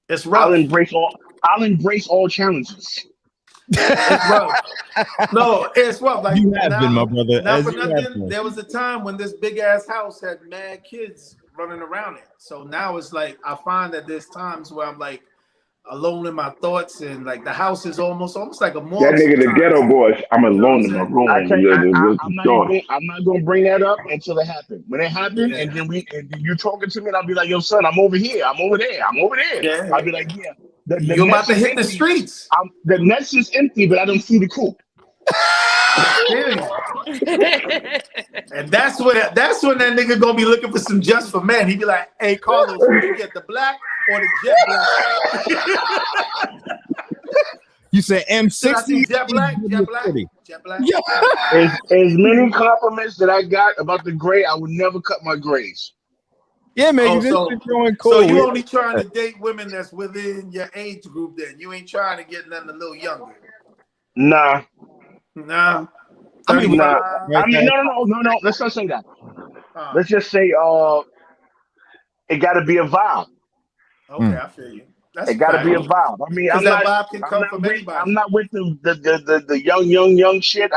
It's rough. I'll embrace all challenges. It's rough. No, it's rough. Like, you have been, my brother. Not for nothing, there was a time when this big ass house had mad kids running around it. So now it's like I find that there's times where I'm like alone in my thoughts, and like the house is almost like a morgue. That nigga, the ghetto boys. I'm alone in my room. I'm not gonna bring that up until it happens. When it happens, and then you talking to me, and I'll be like, "Yo, son, I'm over here. I'm over there. I'm over there." Yeah. I'll be like, "Yeah." You're about to hit the streets. The nest is empty, but I don't see the coop. And that's when that nigga gonna be looking for some just for men. He be like, "Hey, Carlos, you get the black or the jet black?" You say M60? Jet black. As many compliments that I got about the gray, I would never cut my grays. Yeah, man. Oh, You so- just doing cool. So you only trying to date women that's within your age group then. You ain't trying to get nothing a little younger. Nah. Nah. I mean, 35. no. Let's not say that. Let's just say it got to be a vibe. Okay, I feel you. That's It got to be a vibe. I mean, I'm that not. vibe can come from anybody. I'm not with the young shit.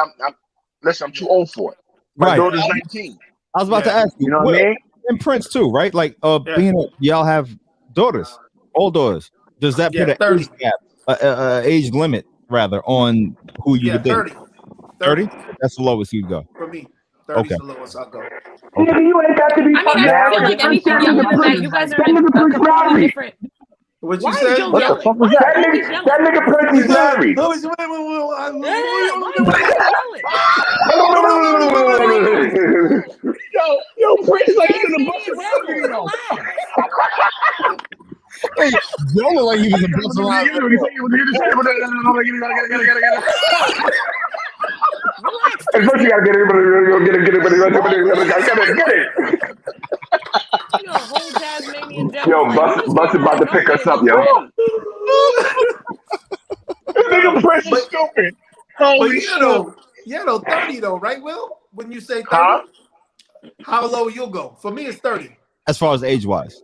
Listen, I'm too old for it. My Right. daughter's 19. I was about to ask you. You know what I mean? And Prince too, right? Like, being y'all have daughters, all daughters. Does that put an 30. age gap, age limit rather, on who you would date? 30. That's the lowest you'd go. For me, 30 is the lowest I'll go. Nigga, you ain't got to be I mean, I feel like anything younger than that, you guys are in a completely different. What Why you is said? Joe What the yelling? fuck was Why that? is he always yelling? That nigga Prince is married. Why is he yelling? Yo, Prince like he's in the Tasmanian bus. devil. Hey, Joe look like he was a bus around. And first you gotta get it. You're a whole Tasmanian devil. Yo, Like, Bus about to pick us up, yo. Nigga Prince is stupid. But Holy shit. 30 though, right, Will? When you say 30, Huh? how low you'll go? For me, it's 30. As far as age wise,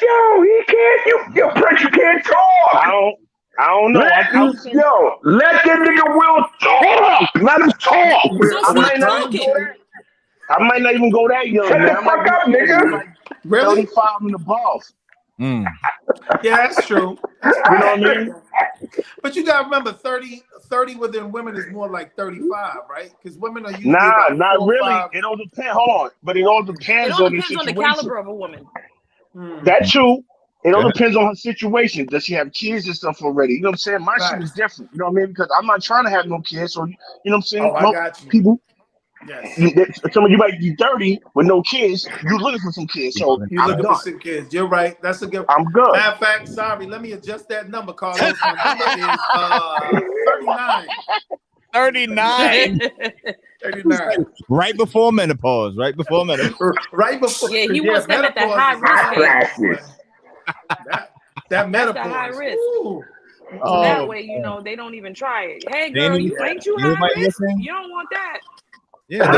Yo, he can't. Yo, Prince, you can't talk. I don't know. Let that nigga Will talk. Let him talk. So stop talking. I might not even go that young. Shut man. the fuck up, nigga. Like Really? 35 and above. mm. Yeah, that's true. You know what I mean? But you gotta remember, 30 within women is more like 35, right? Because women are usually Nah, about not 4 or really. 5. It all depends. Hold on, but it all It depends all on the depends on the situation. caliber of a woman. That's true. It all Yeah. depends on her situation. Does she have kids and stuff already? You know what I'm saying? My shit is different. You know what I mean? Because I'm not trying to have no kids. So you know what I'm saying? Oh, I got you. People, Yes. some of you might be 30 with no kids. You looking for some kids. So You I'm looking done. for some kids. You're right. That's a good. I'm good. Matter of fact, sorry, let me adjust that number, Carlos. My number is 39. 39. 39. Right before menopause. Right before menopause. Right before. Yeah, he wants them at the high menopause risk. is- That menopause. That's the high risk. Ooh. So that way, you know, they don't even try it. Hey, girl, ain't you high Anybody risk? listening? You don't want that. Yeah, they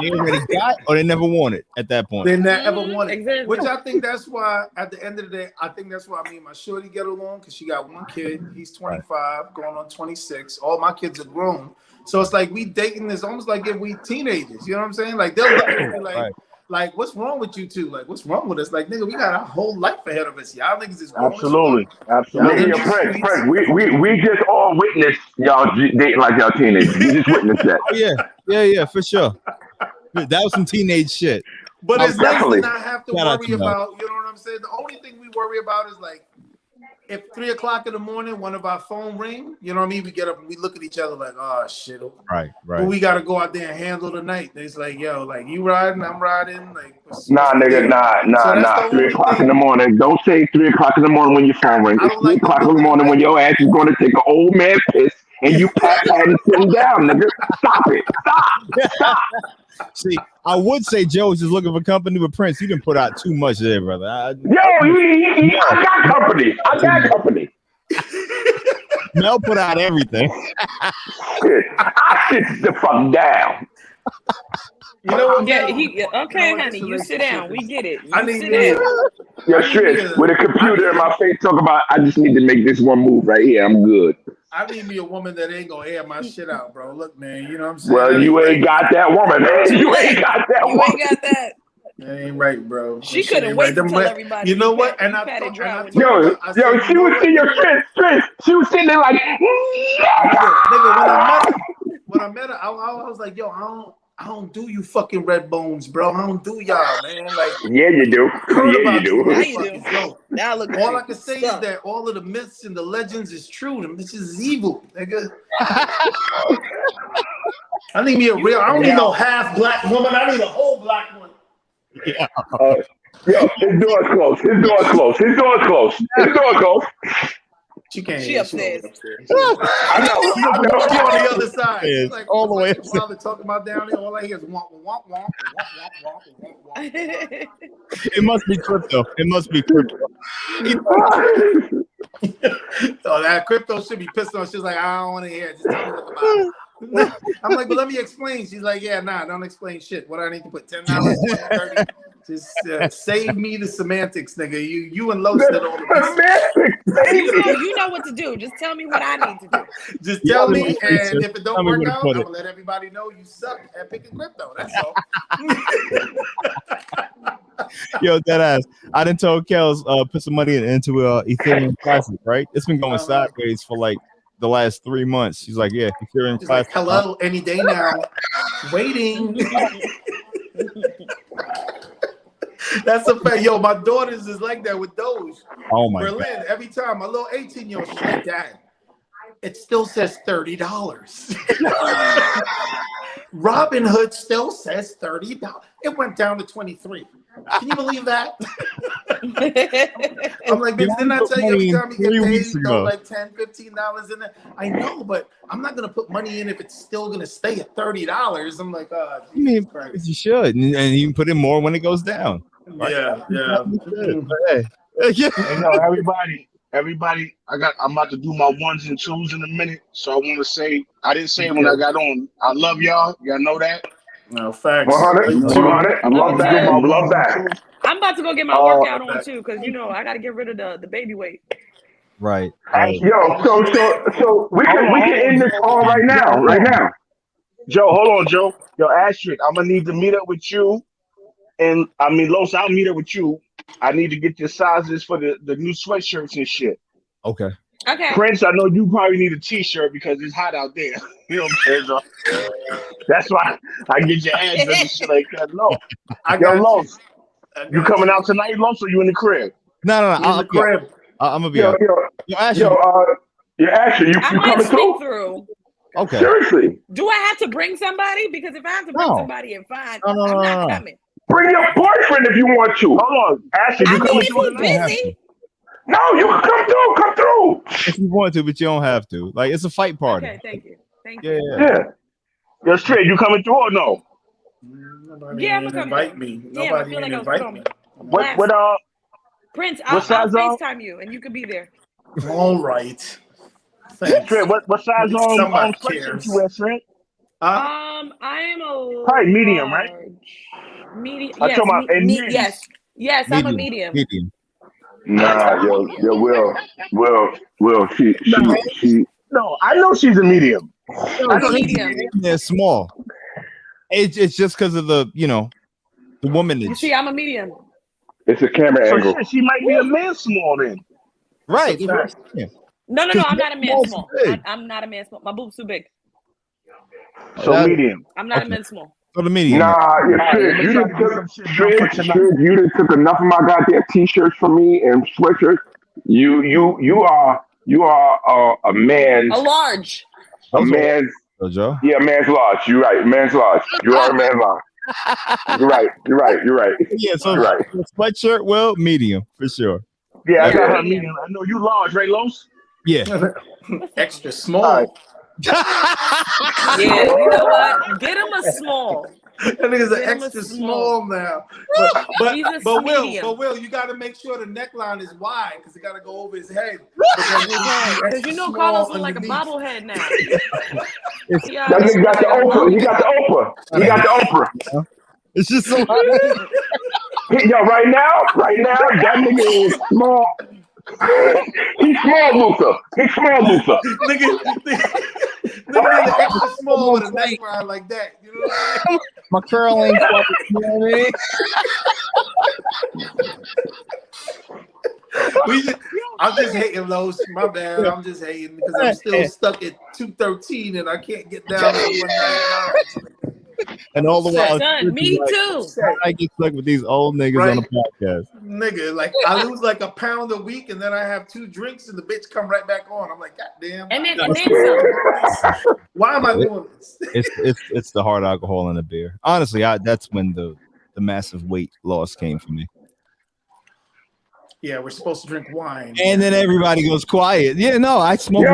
already got or they never wanted at that point. They never wanted. Exactly. Which I think that's why, at the end of the day, I think that's why me and my shorty get along, because she got one kid. He's 25, going on 26. All my kids are grown. So it's like we dating is almost like if we teenagers. You know what I'm saying? Like they'll look at me like, what's wrong with you two? Like, what's wrong with us? Like, nigga, we got our whole life ahead of us. Y'all niggas is grown. Absolutely. Nigga, yo, Prince, we just all witnessed y'all dating like y'all teenagers. You just witnessed that. Yeah, for sure. That was some teenage shit. But it's nice to definitely. not have to Shout out worry to you, about, you know what I'm saying? The only thing we worry about is like, if 3 o'clock in the morning, one of our phone ring, you know what I mean? We get up and we look at each other like, oh shit. Right. But we got to go out there and handle the night. It's like, yo, like you riding, I'm riding. Like, Nah, nigga, nah. 3 o'clock in the morning. Don't say 3 o'clock in the morning when your phone rings. It's 3 o'clock in the morning when your ass is going to take an old man piss and you pat and sit down, nigga. Stop it. Stop. See, I would say Joe's just looking for company with Prince. You didn't put out too much there, brother. I got company. Mel put out everything. Shit, I sit the fuck down. You know what? Yeah, okay, honey, you sit down. We get it. I need to. Yeah, shit. With a computer in my face, talk about. I just need to make this one move right here. I'm good. I need me a woman that ain't gonna air my shit out, bro. Look, man, you know what I'm saying? Well, you ain't got that woman, man. You ain't got that You woman. ain't got that. That ain't right, bro. She couldn't wait to tell everybody. You know what? And I patted dry when Yo, she was in your shit. She was sitting there like, nigga, when I met her, I was like, yo, I don't do you fucking red bones, bro. I don't do y'all, man. Like, yeah, you do. Yeah, you do. Now you do. Now look. All I can say is that all of the myths and the legends is true. Them bitches is evil, nigga. I need me a real. I don't need no half black woman. I need a whole black one. Yeah. Yo, his door's closed. She can't. She upstairs. I know. She on the other side. Yeah, She's like, all the way while they're talking about down there, all I hear is womp, womp, womp, womp, womp, womp, womp. It must be crypto. It must be crypto. Oh, that crypto should be pissed off. She's like, I don't want to hear it. Just tell me what the I'm like, but let me explain. She's like, yeah, nah, don't explain shit. What do I need to put? $10, 20, 30? Just save me the semantics, nigga. You and Los did all the you know what to do. Just tell me what I need to do. Just tell me, and if it don't work out, I'm gonna let everybody know you suck at picking crypto. That's all. Yo, that ass. I done told Kels put some money into Ethereum Classic, right? It's been going sideways for like the last 3 months. She's like, yeah, Ethereum Classic. Like, hello, any day now. Waiting. That's a fact. Yo, my daughters is like that with Doge. Oh my Berlin, God. every time my little 18-year-old, she's like, Dad, it still says $30. Robinhood still says $30. It went down to 23. Can you believe that? I'm like, bitch, didn't I tell you every time you get paid, you throw like $10, $15 in there? I know, but I'm not gonna put money in if it's still gonna stay at $30. I'm like, I mean, you should, and you can put in more when it goes down. Right? Yeah. You know, everybody, I'm about to do my ones and twos in a minute. So I want to say, I didn't say it when I got on. I love y'all. Y'all know that. No, facts. 100. I love that. I love that. I'm about to go get my workout on too, because you know I got to get rid of the baby weight. Right. Yo, so we can end this all right now. Joe, hold on, Joe. Yo, Astrid, I'm gonna need to meet up with you, and I mean, Los, I'll meet up with you. I need to get your sizes for the new sweatshirts and shit. Okay. Prince, I know you probably need a t-shirt because it's hot out there. You know what I'm saying? That's why I get your address and shit like that. No. Los, you coming out tonight, Los, or you in the crib? No. I'm in the crib. I'm gonna be out. Ashley, you coming through? Okay. Seriously. Do I have to bring somebody? Because if I have to bring somebody and fine, I'm not coming. Bring your boyfriend if you want to. Hold on, Ashley, you coming through? Busy. No, you can come through. If you want to, but you don't have to. Like, it's a fight party. Okay, thank you. Yeah. Yo, straight, you coming through or no? Nobody I'm gonna invite me. Nobody even invite me. What Prince, I'll FaceTime you and you could be there. All right. Straight, what size on cares. You wear, Straight? I am a probably medium, right? Medium. Yes, medium. I'm a medium. Nah, Will, she. No, I know she's a medium. Medium. They're small. It's just because of the woman. You see, I'm a medium. It's a camera angle. So she might be a man small then. Right. No, I'm not a man small. I'm not a man small. My boob's too big. So medium. I'm not a man small. So the medium. Nah, you done took enough of my goddamn t-shirts from me and sweatshirts. You are a man's. A large. A man's. Joe? Yeah, man's large. You're right. Man's large. You are a man's large. You're right. Yeah, so you're right. Sweatshirt, well, medium for sure. Yeah, I got her medium. I know you large, right, Los? Yeah. Extra small. Yeah, you know what? Get him a small. That nigga's an extra small now. But Will, you got to make sure the neckline is wide because it got to go over his head. Because you know Carlos looks like a bobblehead now. That nigga got the Oprah. He got the Oprah. It's just so Yo, right now, that nigga is small. He's small, Luther. Nigga the extra small with a neckline like that. You know what I mean? My curl ain't I'm just hating, Los. My bad. I'm just hating because I'm still stuck at 213 and I can't get down to 199. And all the while, me too. I get stuck with these old niggas on the podcast. Nigga, like I lose like a pound a week, and then I have 2 drinks, and the bitch come right back on. I'm like, God damn. And then some. Why am I doing this? It's the hard alcohol and the beer. Honestly, that's when the massive weight loss came for me. Yeah, we're supposed to drink wine. And then everybody goes quiet. Yeah, no, I smoke. Yo,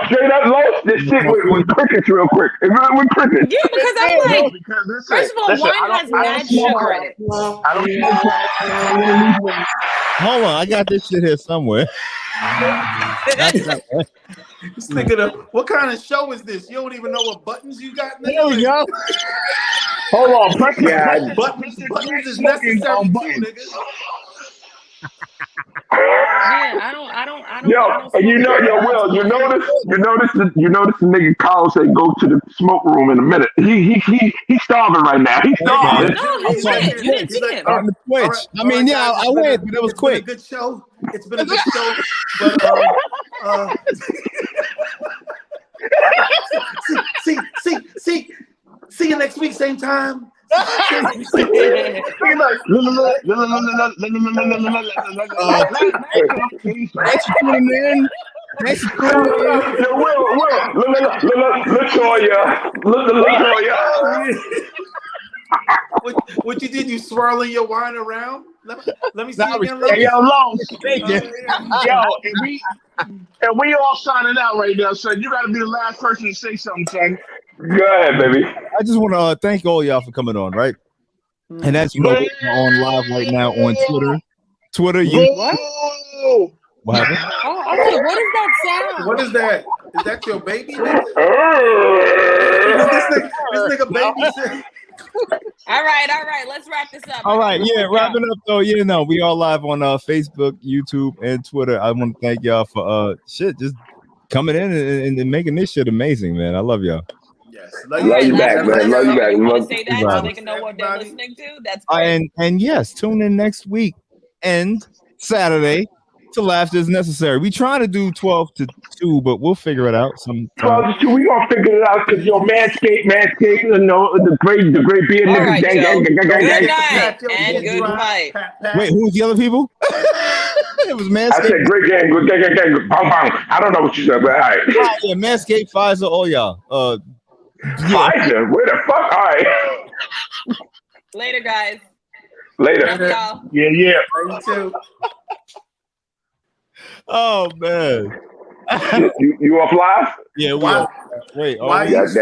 straight up lost this shit with crickets real quick. With crickets. Yeah, because I'm like, first of all, wine has mad sugar in it. Hold on, I got this shit here somewhere. Just thinking of what kind of show is this? You don't even know what buttons you got. There we go. Hold on, buttons is necessary too, nigga. Yeah, I don't. And you notice the nigga Kyle say go to the smoke room in a minute. He starving right now. He's starving. No, he's right. You didn't see him. On the Twitch. Right, I mean, yeah, guys, I went, but it was quick. It's been a good show. But see you next week, same time. Thanks for tuning in. LaToya. What you did? You swirling your wine around? Let me see again. Yo, and we all signing out right now, son. You got to be the last person to say something, son. Go ahead, baby. I just want to thank all y'all for coming on, right? And as you know, we're on live right now on Twitter, What? What happened? Oh, I'm like, what is that sound? What is that? Is that your baby? Nigga? This nigga baby. All right. Let's wrap this up. All right, yeah, wrapping up though. Yeah, no, we are live on Facebook, YouTube, and Twitter. I want to thank y'all for just coming in and making this shit amazing, man. I love y'all. Yes, love you back, man. Love you back. You want to say that so they can know what they're listening to? That's great. And yes, tune in next week and Saturday to Laughter is Necessary. We trying to do 12 to 2, but we'll figure it out sometime. 12 to 2, we gonna figure it out because Manscaped, you know, the great beard niggas. Right, gang. Good night and good night. Wait, who's the other people? It was Manscaped. I said great gang, good gang, bang, bang. I don't know what you said, but all right. Yeah, Manscaped, Pfizer, all y'all. Pfizer, where the fuck? All right. Later, guys. Later. Love y'all. Yeah. You too. Oh man. You off live? Yeah, we Wow. are. Wait, Why that was